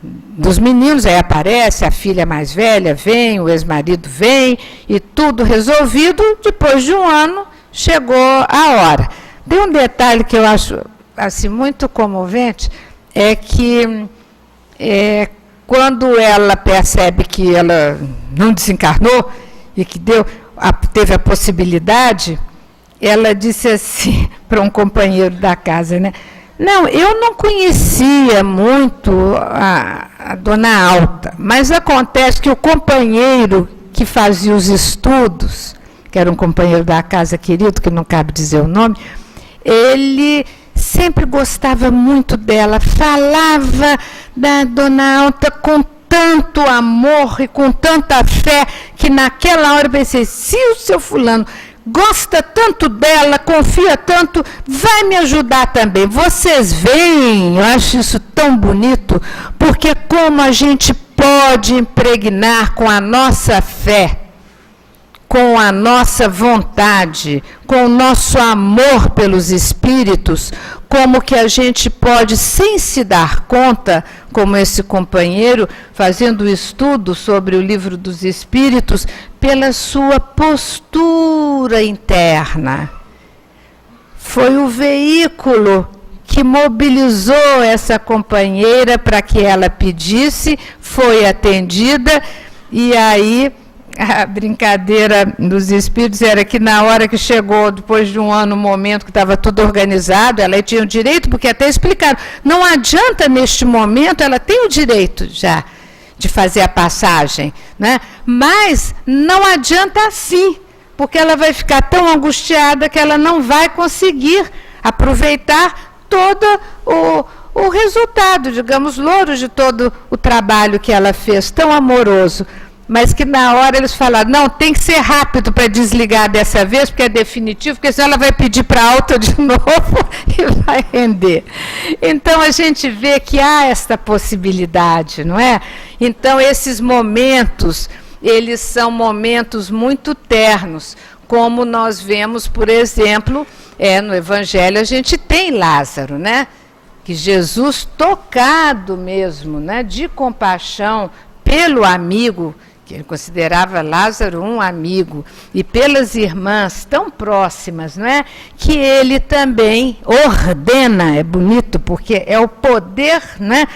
dos meninos. Aí aparece a filha mais velha, vem, o ex-marido vem, e tudo resolvido. Depois de 1 ano, chegou a hora. Tem um detalhe que eu acho assim, muito comovente, é que quando ela percebe que ela não desencarnou e que teve a possibilidade, ela disse assim para um companheiro da casa, né? Não, eu não conhecia muito a Dona Alta, mas acontece que o companheiro que fazia os estudos, que era um companheiro da casa querido, que não cabe dizer o nome, ele sempre gostava muito dela, falava da Dona Alta com tanto amor e com tanta fé, que naquela hora eu pensei: se o seu fulano gosta tanto dela, confia tanto, vai me ajudar também. Vocês veem, eu acho isso tão bonito, porque como a gente pode impregnar com a nossa fé, com a nossa vontade, com o nosso amor pelos espíritos, como que a gente pode, sem se dar conta, como esse companheiro, fazendo o estudo sobre o livro dos espíritos, pela sua postura interna. Foi o veículo que mobilizou essa companheira para que ela pedisse, foi atendida, e aí a brincadeira dos espíritos era que na hora que chegou, depois de um ano, um momento que estava tudo organizado, ela tinha o direito, porque até explicaram, não adianta neste momento, ela tem o direito já de fazer a passagem, né? Mas não adianta assim, porque ela vai ficar tão angustiada que ela não vai conseguir aproveitar todo o resultado, digamos, louros de todo o trabalho que ela fez, tão amoroso. Mas que na hora eles falaram, não, tem que ser rápido para desligar dessa vez, porque é definitivo, porque senão ela vai pedir para alta de novo e vai render. Então a gente vê que há esta possibilidade, não é? Então esses momentos, eles são momentos muito ternos, como nós vemos, por exemplo, no Evangelho a gente tem Lázaro, né? Que Jesus, tocado mesmo, né, de compaixão pelo amigo, que ele considerava Lázaro um amigo, e pelas irmãs tão próximas, não é? Que ele também ordena, é bonito, porque é o poder, né,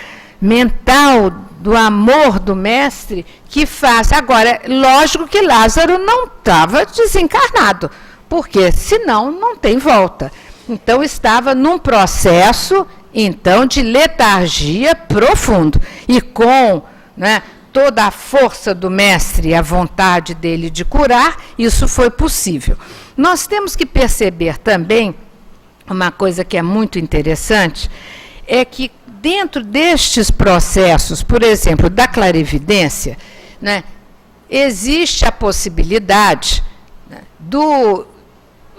mental do amor do mestre que faz. Agora, lógico que Lázaro não estava desencarnado, porque senão não tem volta. Então estava num processo, então, de letargia profundo, e com, né, toda a força do mestre e a vontade dele de curar, isso foi possível. Nós temos que perceber também uma coisa que é muito interessante, é que dentro destes processos, por exemplo, da clarividência, né, existe a possibilidade, né, do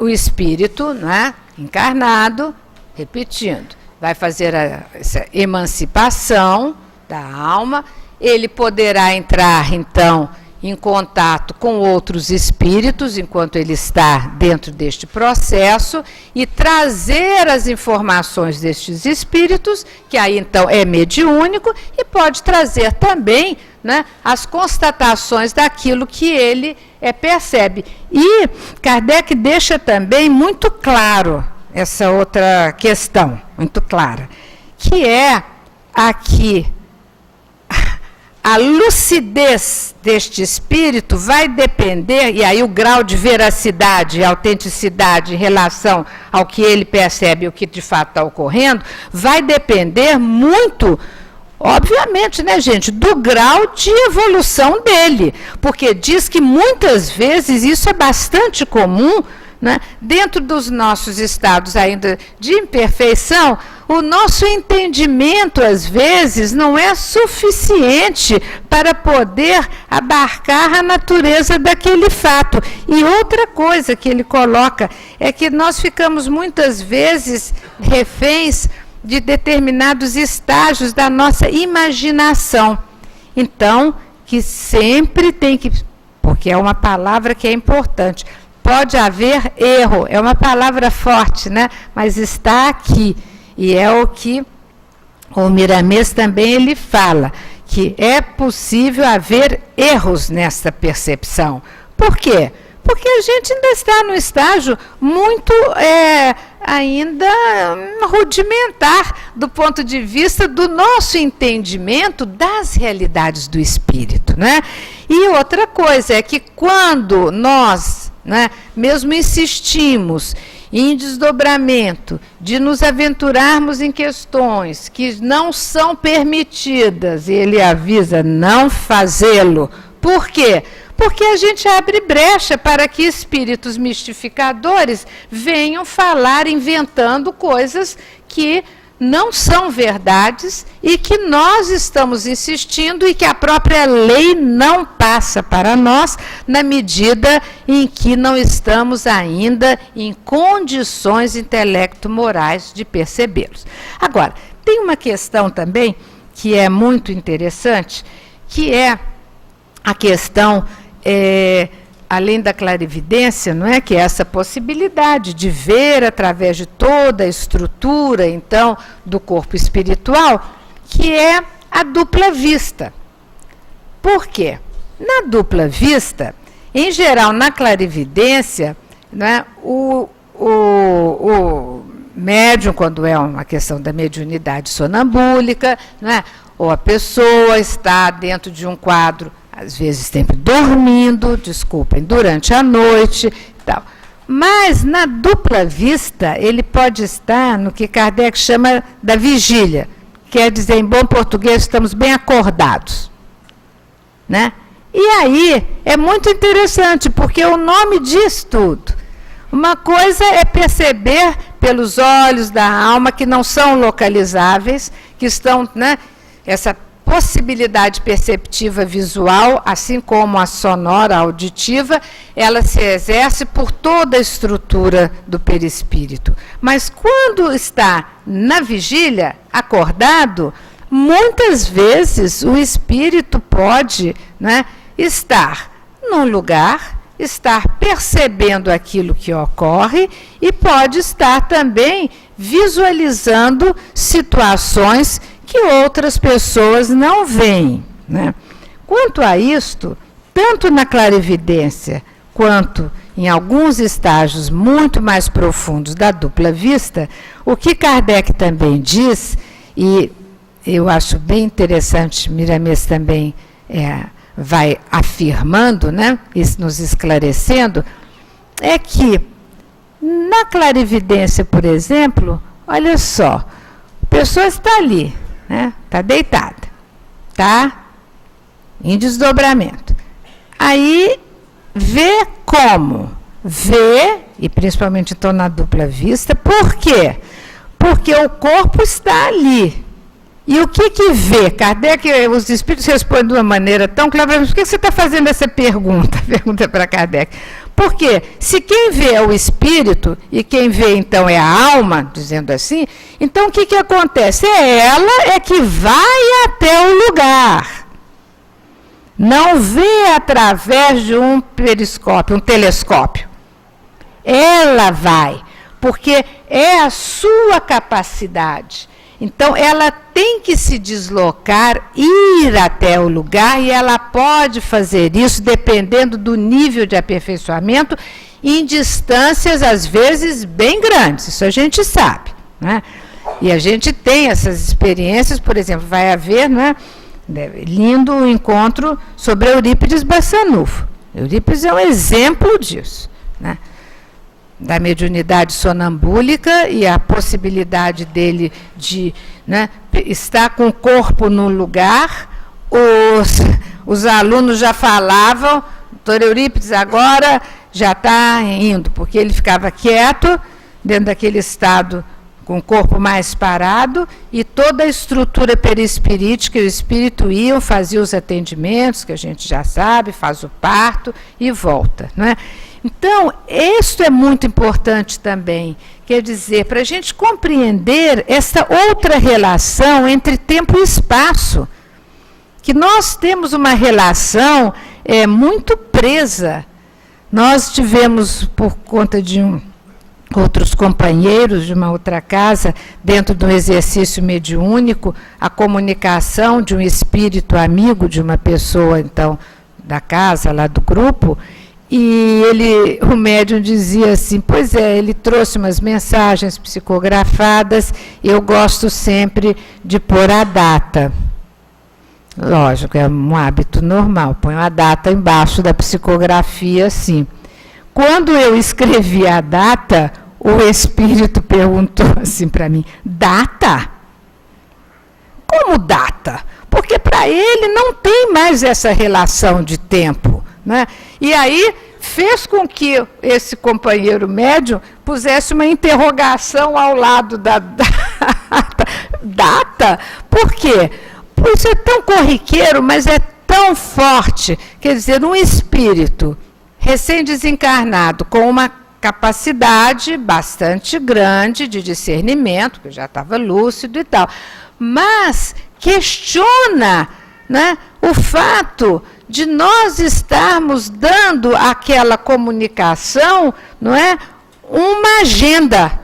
espírito, né, encarnado, repetindo, vai fazer essa emancipação da alma. Ele poderá entrar, então, em contato com outros espíritos, enquanto ele está dentro deste processo, e trazer as informações destes espíritos, que aí, então, é mediúnico, e pode trazer também, né, as constatações daquilo que ele percebe. E Kardec deixa também muito claro essa outra questão, muito clara, que é aqui a lucidez deste espírito vai depender, e aí o grau de veracidade e autenticidade em relação ao que ele percebe e o que de fato está ocorrendo, vai depender muito, obviamente, né, gente, do grau de evolução dele, porque diz que muitas vezes isso é bastante comum, né, dentro dos nossos estados ainda de imperfeição. O nosso entendimento, às vezes, não é suficiente para poder abarcar a natureza daquele fato. E outra coisa que ele coloca é que nós ficamos muitas vezes reféns de determinados estágios da nossa imaginação. Então, que sempre tem que, porque é uma palavra que é importante, pode haver erro, é uma palavra forte, né? Mas está aqui. E é o que o Miramês também ele fala, que é possível haver erros nessa percepção. Por quê? Porque a gente ainda está num estágio muito ainda rudimentar do ponto de vista do nosso entendimento das realidades do espírito, né? E outra coisa é que quando nós, né, mesmo insistimos em desdobramento, de nos aventurarmos em questões que não são permitidas, e ele avisa não fazê-lo. Por quê? Porque a gente abre brecha para que espíritos mistificadores venham falar inventando coisas que não são verdades e que nós estamos insistindo e que a própria lei não passa para nós na medida em que não estamos ainda em condições intelecto-morais de percebê-los. Agora, tem uma questão também que é muito interessante, que é a questão, além da clarividência, não é? Que é essa possibilidade de ver através de toda a estrutura, então, do corpo espiritual, que é a dupla vista. Por quê? Na dupla vista, em geral, na clarividência, né, o médium, quando é uma questão da mediunidade sonambúlica, né, ou a pessoa está dentro de um quadro, às vezes sempre dormindo, desculpem, durante a noite e tal. Mas na dupla vista, ele pode estar no que Kardec chama da vigília, quer dizer, em bom português, estamos bem acordados, né? E aí é muito interessante, porque o nome diz tudo. Uma coisa é perceber pelos olhos da alma que não são localizáveis, que estão, né, essa possibilidade perceptiva visual, assim como a sonora, a auditiva, ela se exerce por toda a estrutura do perispírito. Mas quando está na vigília, acordado, muitas vezes o espírito pode, né, estar num lugar, estar percebendo aquilo que ocorre e pode estar também visualizando situações que outras pessoas não veem, né? Quanto a isto, tanto na clarividência quanto em alguns estágios muito mais profundos da dupla vista, o que Kardec também diz, e eu acho bem interessante, Miramês também vai afirmando, né, nos esclarecendo, é que na clarividência, por exemplo, olha só, a pessoa está ali, né, está deitada, está em desdobramento. Aí vê como? Vê, e principalmente então na dupla vista, por quê? Porque o corpo está ali. E o que vê? Kardec, os espíritos respondem de uma maneira tão clara. Por que você está fazendo essa pergunta? Pergunta para Kardec. Porque se quem vê é o espírito, e quem vê então é a alma, dizendo assim, então o que acontece? Ela que vai até o lugar. Não vê através de um periscópio, um telescópio. Ela vai, porque é a sua capacidade. Então, ela tem que se deslocar, ir até o lugar, e ela pode fazer isso dependendo do nível de aperfeiçoamento, em distâncias, às vezes, bem grandes. Isso a gente sabe, né? E a gente tem essas experiências, por exemplo, vai haver, né, lindo encontro sobre Eurípides Bassanufo. Eurípides é um exemplo disso, né? Da mediunidade sonambúlica e a possibilidade dele de, né, estar com o corpo no lugar. Os alunos já falavam, doutor Eurípides agora já está indo, porque ele ficava quieto, dentro daquele estado com o corpo mais parado, e toda a estrutura perispirítica, o espírito ia, fazia os atendimentos, que a gente já sabe, faz o parto e volta, não é? Então, isso é muito importante também, quer dizer, para a gente compreender essa outra relação entre tempo e espaço, que nós temos uma relação muito presa. Nós tivemos, por conta de outros companheiros de uma outra casa, dentro do exercício mediúnico, a comunicação de um espírito amigo de uma pessoa, então, da casa, lá do grupo. E o médium dizia assim, pois é, ele trouxe umas mensagens psicografadas, eu gosto sempre de pôr a data. Lógico, é um hábito normal, põe a data embaixo da psicografia, assim. Quando eu escrevi a data, o espírito perguntou assim para mim, data? Como data? Porque para ele não tem mais essa relação de tempo, né? E aí fez com que esse companheiro médium pusesse uma interrogação ao lado da data. Por quê? Isso é tão corriqueiro, mas é tão forte. Quer dizer, um espírito recém-desencarnado com uma capacidade bastante grande de discernimento, que já estava lúcido e tal, mas questiona, né, o fato de nós estarmos dando àquela comunicação, não é, uma agenda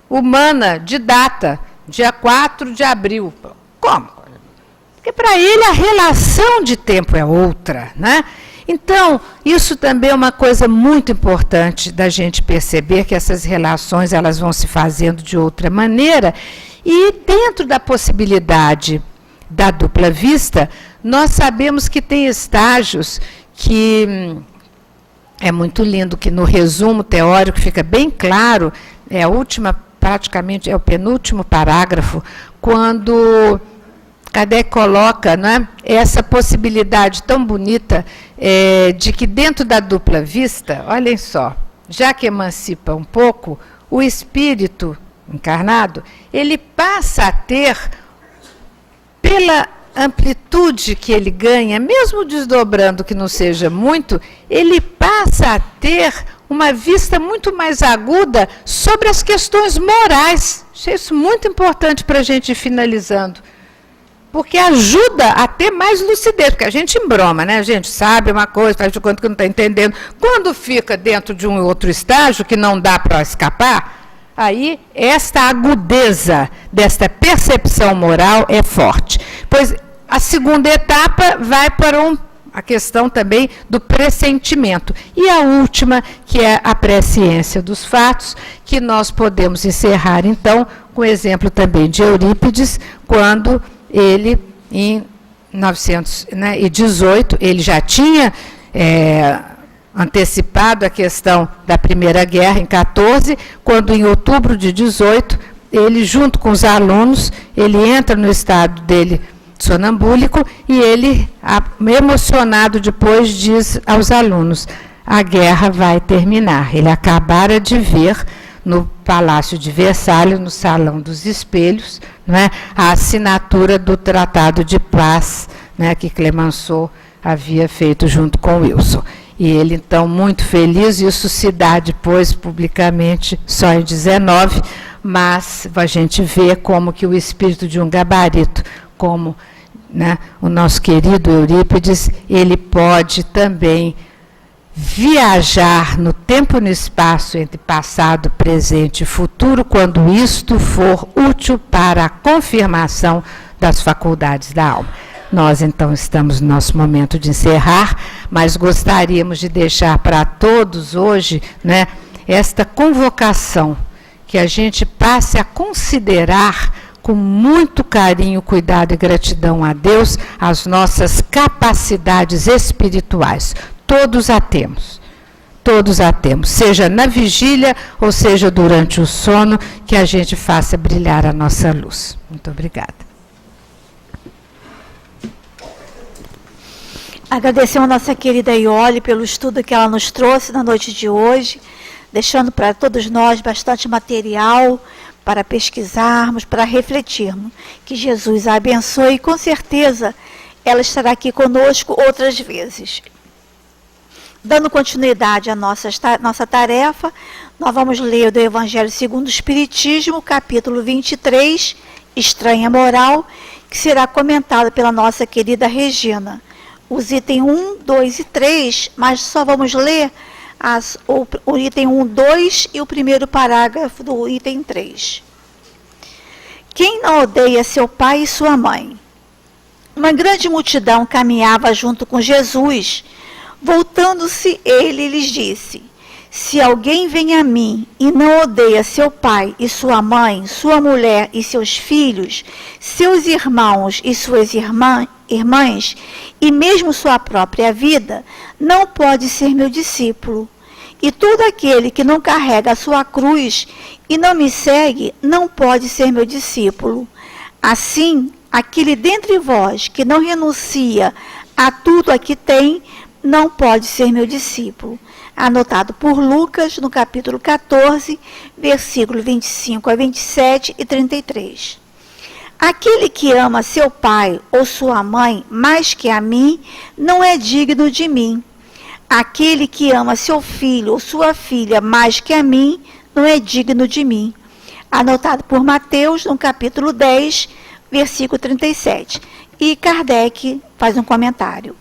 humana de data, dia 4 de abril. Como? Porque para ele a relação de tempo é outra, né? Então, isso também é uma coisa muito importante da gente perceber, que essas relações elas vão se fazendo de outra maneira, e dentro da possibilidade da dupla vista, nós sabemos que tem estágios que é muito lindo, que no resumo teórico fica bem claro, é a última, praticamente é o penúltimo parágrafo, quando Kardec coloca, né, essa possibilidade tão bonita de que dentro da dupla vista, olhem só, já que emancipa um pouco, o espírito encarnado, ele passa a ter, pela amplitude que ele ganha, mesmo desdobrando que não seja muito, ele passa a ter uma vista muito mais aguda sobre as questões morais. Achei isso muito importante para a gente ir finalizando. Porque ajuda a ter mais lucidez, porque a gente embroma, né? A gente sabe uma coisa, faz de conta que não está entendendo. Quando fica dentro de um outro estágio, que não dá para escapar, aí esta agudeza desta percepção moral é forte. Pois a segunda etapa vai para a questão também do pressentimento. E a última, que é a presciência dos fatos, que nós podemos encerrar, então, com o exemplo também de Eurípides, quando ele, em 918, ele já tinha antecipado a questão da Primeira Guerra, em 14, quando em outubro de 18, ele, junto com os alunos, ele entra no estado dele sonambúlico e ele, emocionado depois, diz aos alunos: a guerra vai terminar. Ele acabara de ver no Palácio de Versalhes, no Salão dos Espelhos, né, a assinatura do Tratado de Paz, né, que Clemenceau havia feito junto com Wilson. E ele, então, muito feliz, isso se dá depois publicamente só em 19, mas a gente vê como que o espírito de um gabarito, como, né, o nosso querido Eurípides, ele pode também viajar no tempo e no espaço entre passado, presente e futuro, quando isto for útil para a confirmação das faculdades da alma. Nós, então, estamos no nosso momento de encerrar, mas gostaríamos de deixar para todos hoje, né, esta convocação, que a gente passe a considerar com muito carinho, cuidado e gratidão a Deus as nossas capacidades espirituais. Todos a temos, seja na vigília ou seja durante o sono, que a gente faça brilhar a nossa luz. Muito obrigada. Agradecemos a nossa querida Iole pelo estudo que ela nos trouxe na noite de hoje, deixando para todos nós bastante material para pesquisarmos, para refletirmos. Que Jesus a abençoe e, com certeza, ela estará aqui conosco outras vezes. Dando continuidade à nossa tarefa, nós vamos ler do Evangelho segundo o Espiritismo, capítulo 23, Estranha Moral, que será comentado pela nossa querida Regina. Os itens 1, 2 e 3, mas só vamos ler o item 1, 2 e o primeiro parágrafo do item 3. Quem não odeia seu pai e sua mãe? Uma grande multidão caminhava junto com Jesus. Voltando-se, ele lhes disse: se alguém vem a mim e não odeia seu pai e sua mãe, sua mulher e seus filhos, seus irmãos e suas irmãs, e mesmo sua própria vida, não pode ser meu discípulo. E todo aquele que não carrega a sua cruz e não me segue, não pode ser meu discípulo. Assim, aquele dentre vós que não renuncia a tudo a que tem, não pode ser meu discípulo. Anotado por Lucas, no capítulo 14, versículo 25 a 27 e 33. Aquele que ama seu pai ou sua mãe mais que a mim, não é digno de mim. Aquele que ama seu filho ou sua filha mais que a mim, não é digno de mim. Anotado por Mateus, no capítulo 10, versículo 37. E Kardec faz um comentário.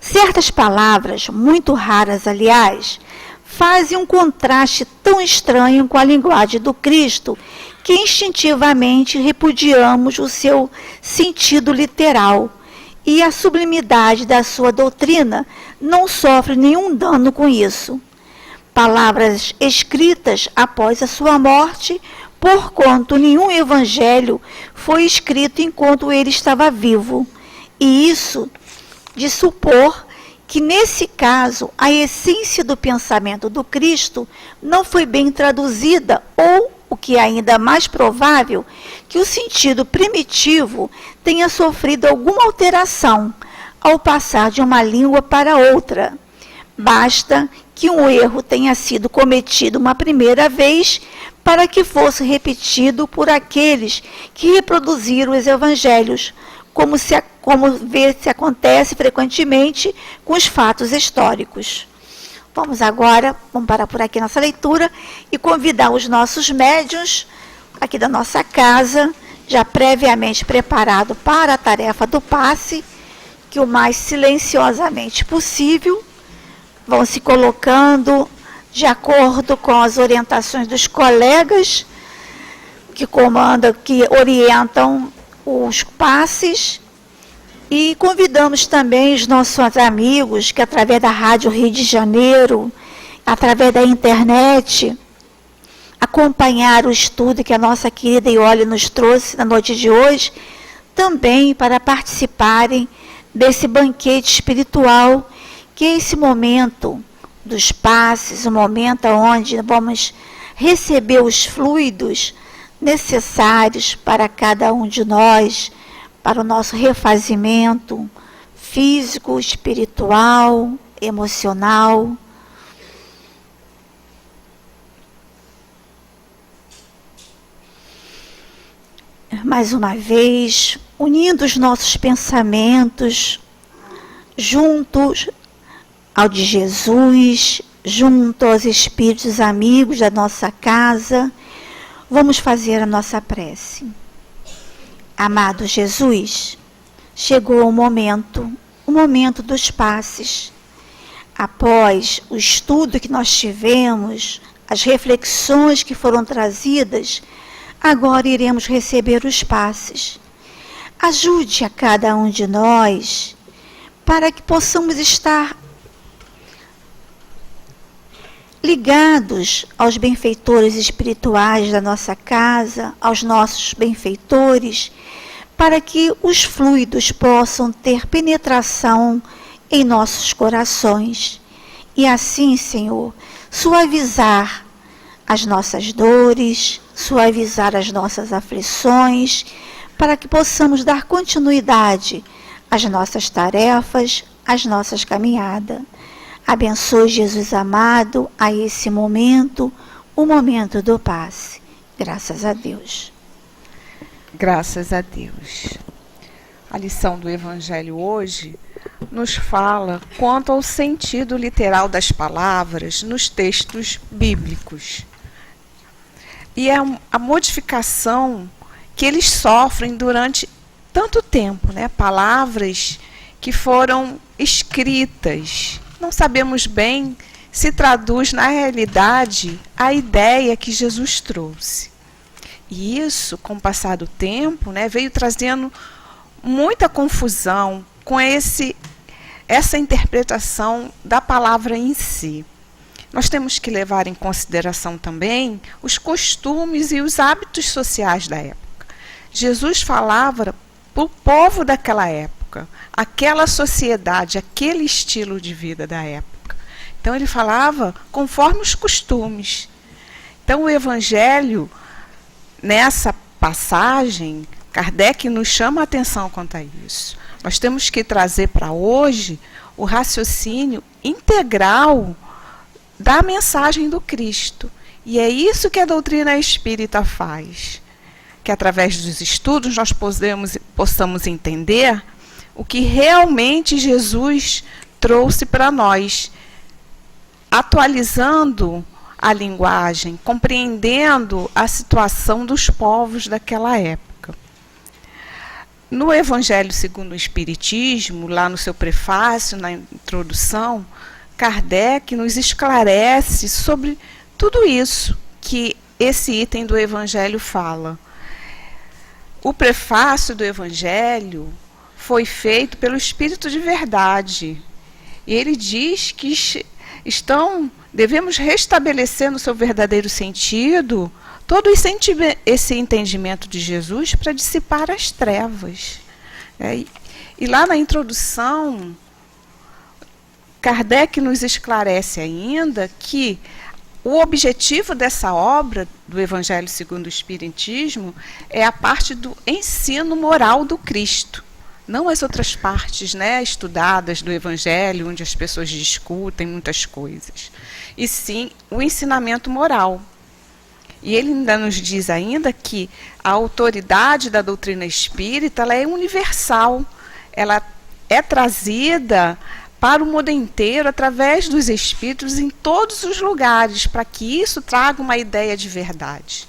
Certas palavras, muito raras, aliás, fazem um contraste tão estranho com a linguagem do Cristo que instintivamente repudiamos o seu sentido literal, e a sublimidade da sua doutrina não sofre nenhum dano com isso. Palavras escritas após a sua morte, porquanto nenhum evangelho foi escrito enquanto ele estava vivo, e isso de supor que, nesse caso, a essência do pensamento do Cristo não foi bem traduzida, ou, o que é ainda mais provável, que o sentido primitivo tenha sofrido alguma alteração ao passar de uma língua para outra. Basta que um erro tenha sido cometido uma primeira vez para que fosse repetido por aqueles que reproduziram os evangelhos, como se acontece frequentemente com os fatos históricos. Vamos parar por aqui nossa leitura e convidar os nossos médiuns aqui da nossa casa, já previamente preparado para a tarefa do passe, que o mais silenciosamente possível vão se colocando de acordo com as orientações dos colegas que orientam os passes. E convidamos também os nossos amigos que, através da Rádio Rio de Janeiro, através da internet, acompanharam o estudo que a nossa querida Iole nos trouxe na noite de hoje, também para participarem desse banquete espiritual, que é esse momento dos passes, o momento onde vamos receber os fluidos necessários para cada um de nós, para o nosso refazimento físico, espiritual, emocional. Mais uma vez, unindo os nossos pensamentos juntos ao de Jesus, junto aos espíritos amigos da nossa casa, vamos fazer a nossa prece. Amado Jesus, chegou o momento dos passes. Após o estudo que nós tivemos, as reflexões que foram trazidas, agora iremos receber os passes. Ajude a cada um de nós para que possamos estar ligados aos benfeitores espirituais da nossa casa, aos nossos benfeitores, para que os fluidos possam ter penetração em nossos corações. E assim, Senhor, suavizar as nossas dores, suavizar as nossas aflições, para que possamos dar continuidade às nossas tarefas, às nossas caminhadas. Abençoe, Jesus amado, a esse momento, o momento do passe. Graças a Deus. Graças a Deus. A lição do Evangelho hoje nos fala quanto ao sentido literal das palavras nos textos bíblicos. E é a modificação que eles sofrem durante tanto tempo, né? Palavras que foram escritas. Não sabemos bem se traduz na realidade a ideia que Jesus trouxe. E isso, com o passar do tempo, né, veio trazendo muita confusão com essa interpretação da palavra em si. Nós temos que levar em consideração também os costumes e os hábitos sociais da época. Jesus falava para o povo daquela época, aquela sociedade, aquele estilo de vida da época. Então ele falava conforme os costumes. Então o Evangelho, nessa passagem, Kardec nos chama a atenção quanto a isso. Nós temos que trazer para hoje o raciocínio integral da mensagem do Cristo. E é isso que a doutrina espírita faz. Que através dos estudos nós possamos entender o que realmente Jesus trouxe para nós, atualizando a linguagem, compreendendo a situação dos povos daquela época. No Evangelho segundo o Espiritismo, lá no seu prefácio, na introdução, Kardec nos esclarece sobre tudo isso que esse item do Evangelho fala. O prefácio do Evangelho foi feito pelo Espírito de Verdade. E ele diz que devemos restabelecer no seu verdadeiro sentido todo esse entendimento de Jesus para dissipar as trevas. E lá na introdução, Kardec nos esclarece ainda que o objetivo dessa obra do Evangelho segundo o Espiritismo é a parte do ensino moral do Cristo, não as outras partes, estudadas do Evangelho, onde as pessoas discutem muitas coisas, e sim o ensinamento moral. E ele ainda nos diz ainda que a autoridade da doutrina espírita ela é universal, ela é trazida para o mundo inteiro através dos espíritos em todos os lugares, para que isso traga uma ideia de verdade.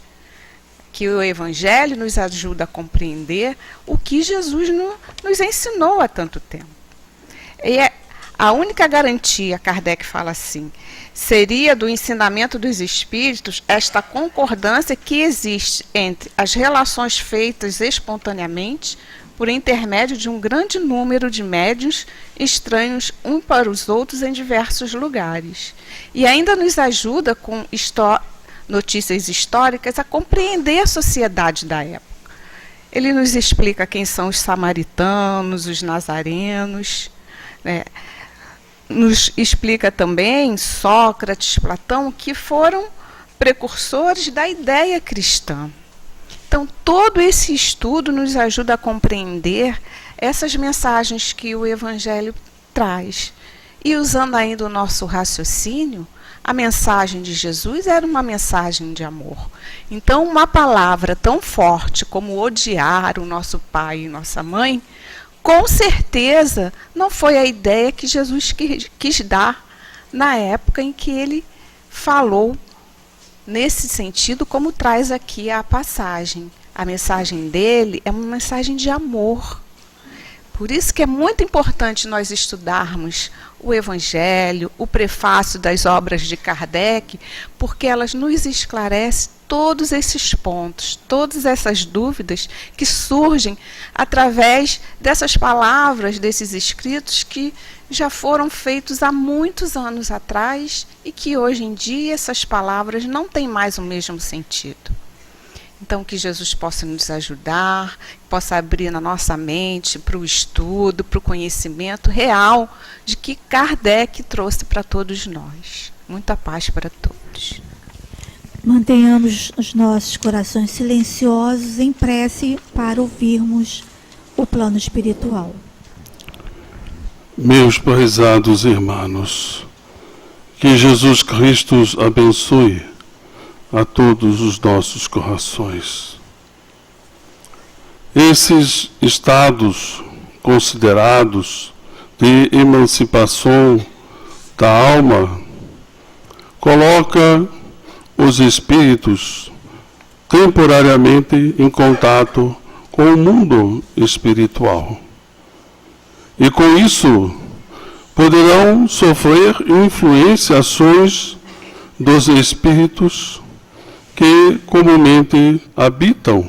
Que o Evangelho nos ajuda a compreender o que Jesus nos ensinou há tanto tempo. E a única garantia, Kardec fala assim, seria do ensinamento dos espíritos esta concordância que existe entre as relações feitas espontaneamente por intermédio de um grande número de médiuns estranhos uns para os outros em diversos lugares. E ainda nos ajuda com notícias históricas a compreender a sociedade da época. Ele nos explica quem são os samaritanos, os nazarenos, nos explica também Sócrates, Platão, que foram precursores da ideia cristã. Então, todo esse estudo nos ajuda a compreender essas mensagens que o Evangelho traz. E usando ainda o nosso raciocínio, a mensagem de Jesus era uma mensagem de amor. Então, uma palavra tão forte como odiar o nosso pai e nossa mãe, com certeza não foi a ideia que Jesus quis dar na época em que ele falou nesse sentido, como traz aqui a passagem. A mensagem dele é uma mensagem de amor. Por isso que é muito importante nós estudarmos o Evangelho, o prefácio das obras de Kardec, porque elas nos esclarecem todos esses pontos, todas essas dúvidas que surgem através dessas palavras, desses escritos que já foram feitos há muitos anos atrás e que hoje em dia essas palavras não têm mais o mesmo sentido. Então, que Jesus possa nos ajudar, possa abrir na nossa mente para o estudo, para o conhecimento real de que Kardec trouxe para todos nós. Muita paz para todos. Mantenhamos os nossos corações silenciosos em prece para ouvirmos o plano espiritual. Meus prezados irmãos, que Jesus Cristo os abençoe a todos os nossos corações. Esses estados considerados de emancipação da alma coloca os espíritos temporariamente em contato com o mundo espiritual. E com isso poderão sofrer influenciações dos espíritos que comumente habitam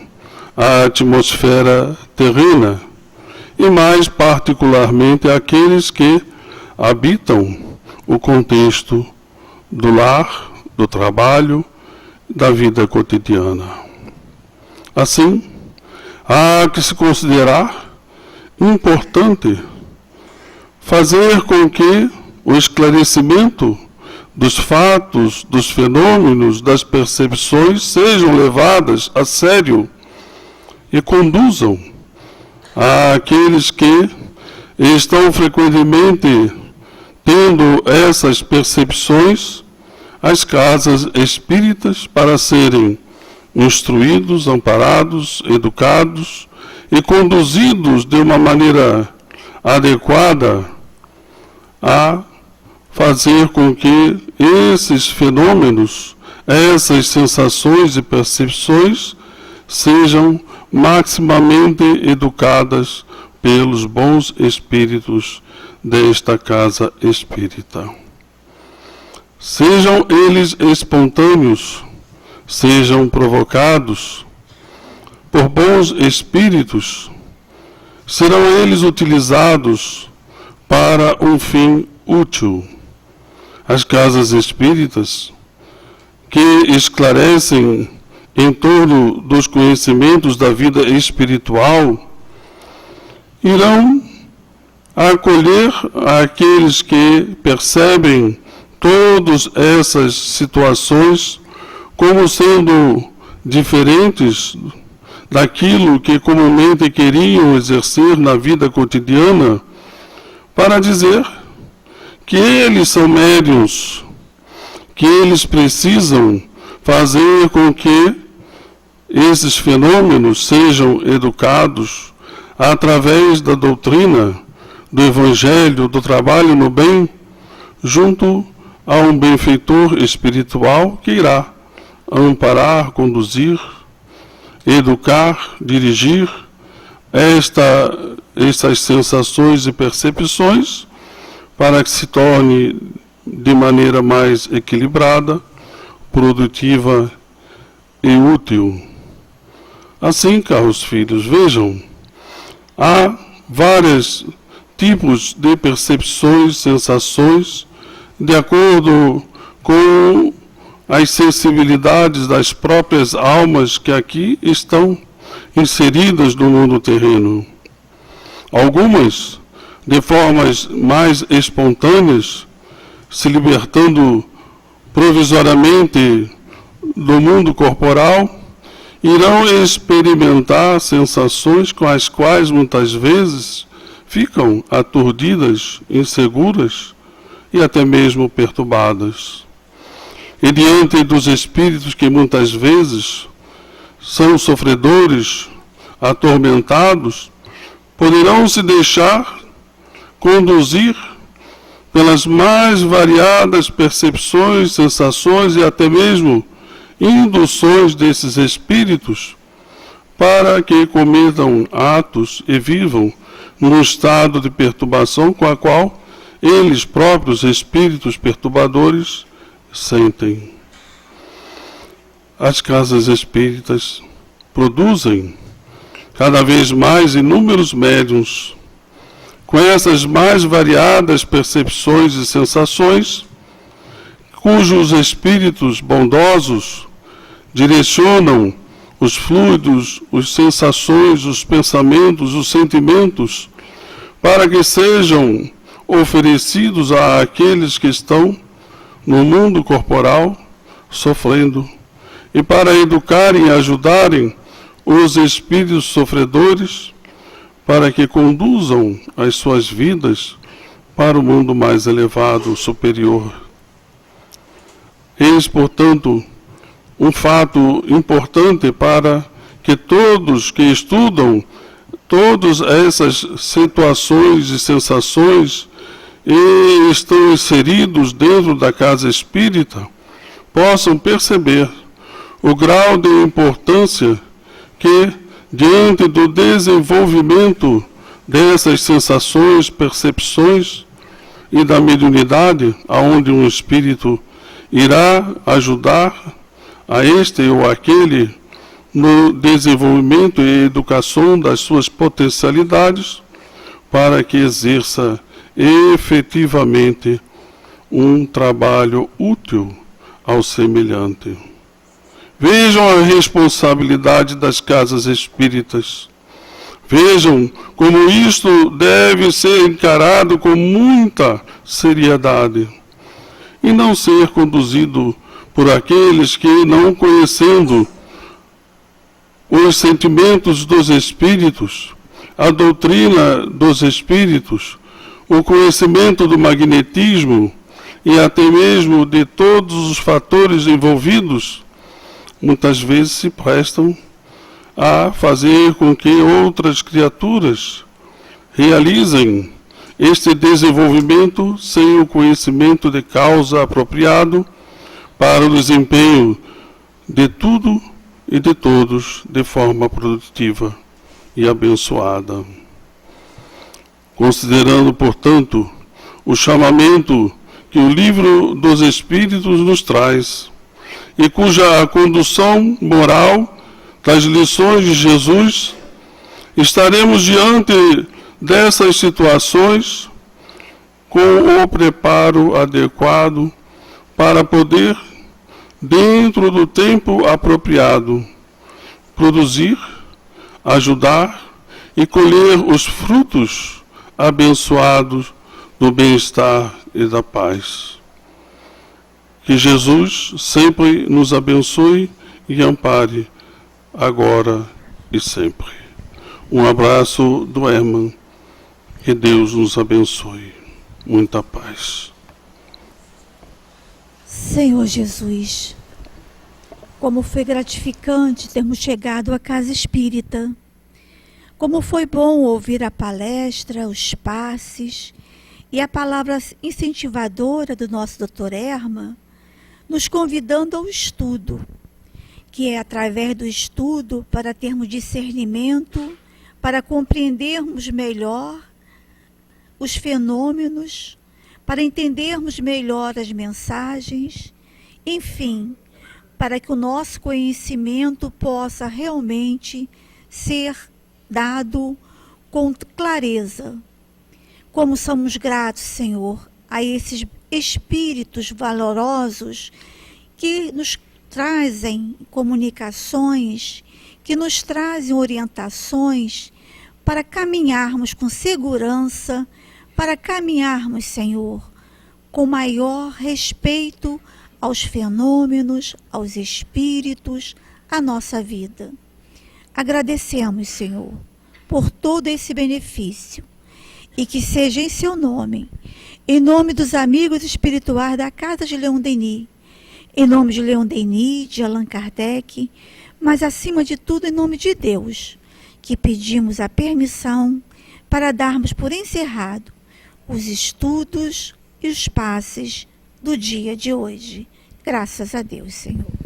a atmosfera terrena, e mais particularmente aqueles que habitam o contexto do lar, do trabalho, da vida cotidiana. Assim, há que se considerar importante fazer com que o esclarecimento dos fatos, dos fenômenos, das percepções sejam levadas a sério e conduzam àqueles que estão frequentemente tendo essas percepções às casas espíritas para serem instruídos, amparados, educados e conduzidos de uma maneira adequada a fazer com que esses fenômenos, essas sensações e percepções sejam maximamente educadas pelos bons espíritos desta casa espírita. Sejam eles espontâneos, sejam provocados por bons espíritos, serão eles utilizados para um fim útil. As casas espíritas, que esclarecem em torno dos conhecimentos da vida espiritual, irão acolher aqueles que percebem todas essas situações como sendo diferentes daquilo que comumente queriam exercer na vida cotidiana, para dizer que eles são médiuns, que eles precisam fazer com que esses fenômenos sejam educados através da doutrina, do Evangelho, do trabalho no bem, junto a um benfeitor espiritual que irá amparar, conduzir, educar, dirigir estas sensações e percepções para que se torne de maneira mais equilibrada, produtiva e útil. Assim, caros filhos, vejam, há vários tipos de percepções, sensações, de acordo com as sensibilidades das próprias almas que aqui estão inseridas no mundo terreno. Algumas, de formas mais espontâneas, se libertando provisoriamente do mundo corporal, irão experimentar sensações com as quais muitas vezes ficam aturdidas, inseguras e até mesmo perturbadas. E diante dos espíritos que muitas vezes são sofredores, atormentados, poderão se deixar conduzir pelas mais variadas percepções, sensações e até mesmo induções desses espíritos para que cometam atos e vivam num estado de perturbação com a qual eles próprios, espíritos perturbadores, sentem. As casas espíritas produzem cada vez mais inúmeros médiuns com essas mais variadas percepções e sensações, cujos espíritos bondosos direcionam os fluidos, as sensações, os pensamentos, os sentimentos, para que sejam oferecidos àqueles que estão no mundo corporal sofrendo, e para educarem e ajudarem os espíritos sofredores para que conduzam as suas vidas para o mundo mais elevado, superior. Eis, portanto, um fato importante para que todos que estudam todas essas situações e sensações e estão inseridos dentro da casa espírita possam perceber o grau de importância que, diante do desenvolvimento dessas sensações, percepções e da mediunidade, aonde um espírito irá ajudar a este ou aquele no desenvolvimento e educação das suas potencialidades, para que exerça efetivamente um trabalho útil ao semelhante. Vejam a responsabilidade das casas espíritas. Vejam como isto deve ser encarado com muita seriedade e não ser conduzido por aqueles que, não conhecendo os sentimentos dos espíritos, a doutrina dos espíritos, o conhecimento do magnetismo e até mesmo de todos os fatores envolvidos, muitas vezes se prestam a fazer com que outras criaturas realizem este desenvolvimento sem o conhecimento de causa apropriado para o desempenho de tudo e de todos de forma produtiva e abençoada. Considerando, portanto, o chamamento que o Livro dos Espíritos nos traz e cuja condução moral das lições de Jesus, estaremos diante dessas situações com o preparo adequado para poder, dentro do tempo apropriado, produzir, ajudar e colher os frutos abençoados do bem-estar e da paz. Que Jesus sempre nos abençoe e ampare, agora e sempre. Um abraço do Herman. Que Deus nos abençoe. Muita paz. Senhor Jesus, como foi gratificante termos chegado à Casa Espírita. Como foi bom ouvir a palestra, os passes e a palavra incentivadora do nosso Dr. Herman, nos convidando ao estudo, que é através do estudo para termos discernimento, para compreendermos melhor os fenômenos, para entendermos melhor as mensagens, enfim, para que o nosso conhecimento possa realmente ser dado com clareza. Como somos gratos, Senhor, a esses espíritos valorosos que nos trazem comunicações, que nos trazem orientações para caminharmos com segurança, para caminharmos, Senhor, com maior respeito aos fenômenos, aos espíritos, à nossa vida. Agradecemos, Senhor, por todo esse benefício e que seja em seu nome, em nome dos amigos espirituais da Casa de Leon Denis, em nome de Leon Denis, de Allan Kardec, mas acima de tudo em nome de Deus, que pedimos a permissão para darmos por encerrado os estudos e os passes do dia de hoje. Graças a Deus, Senhor.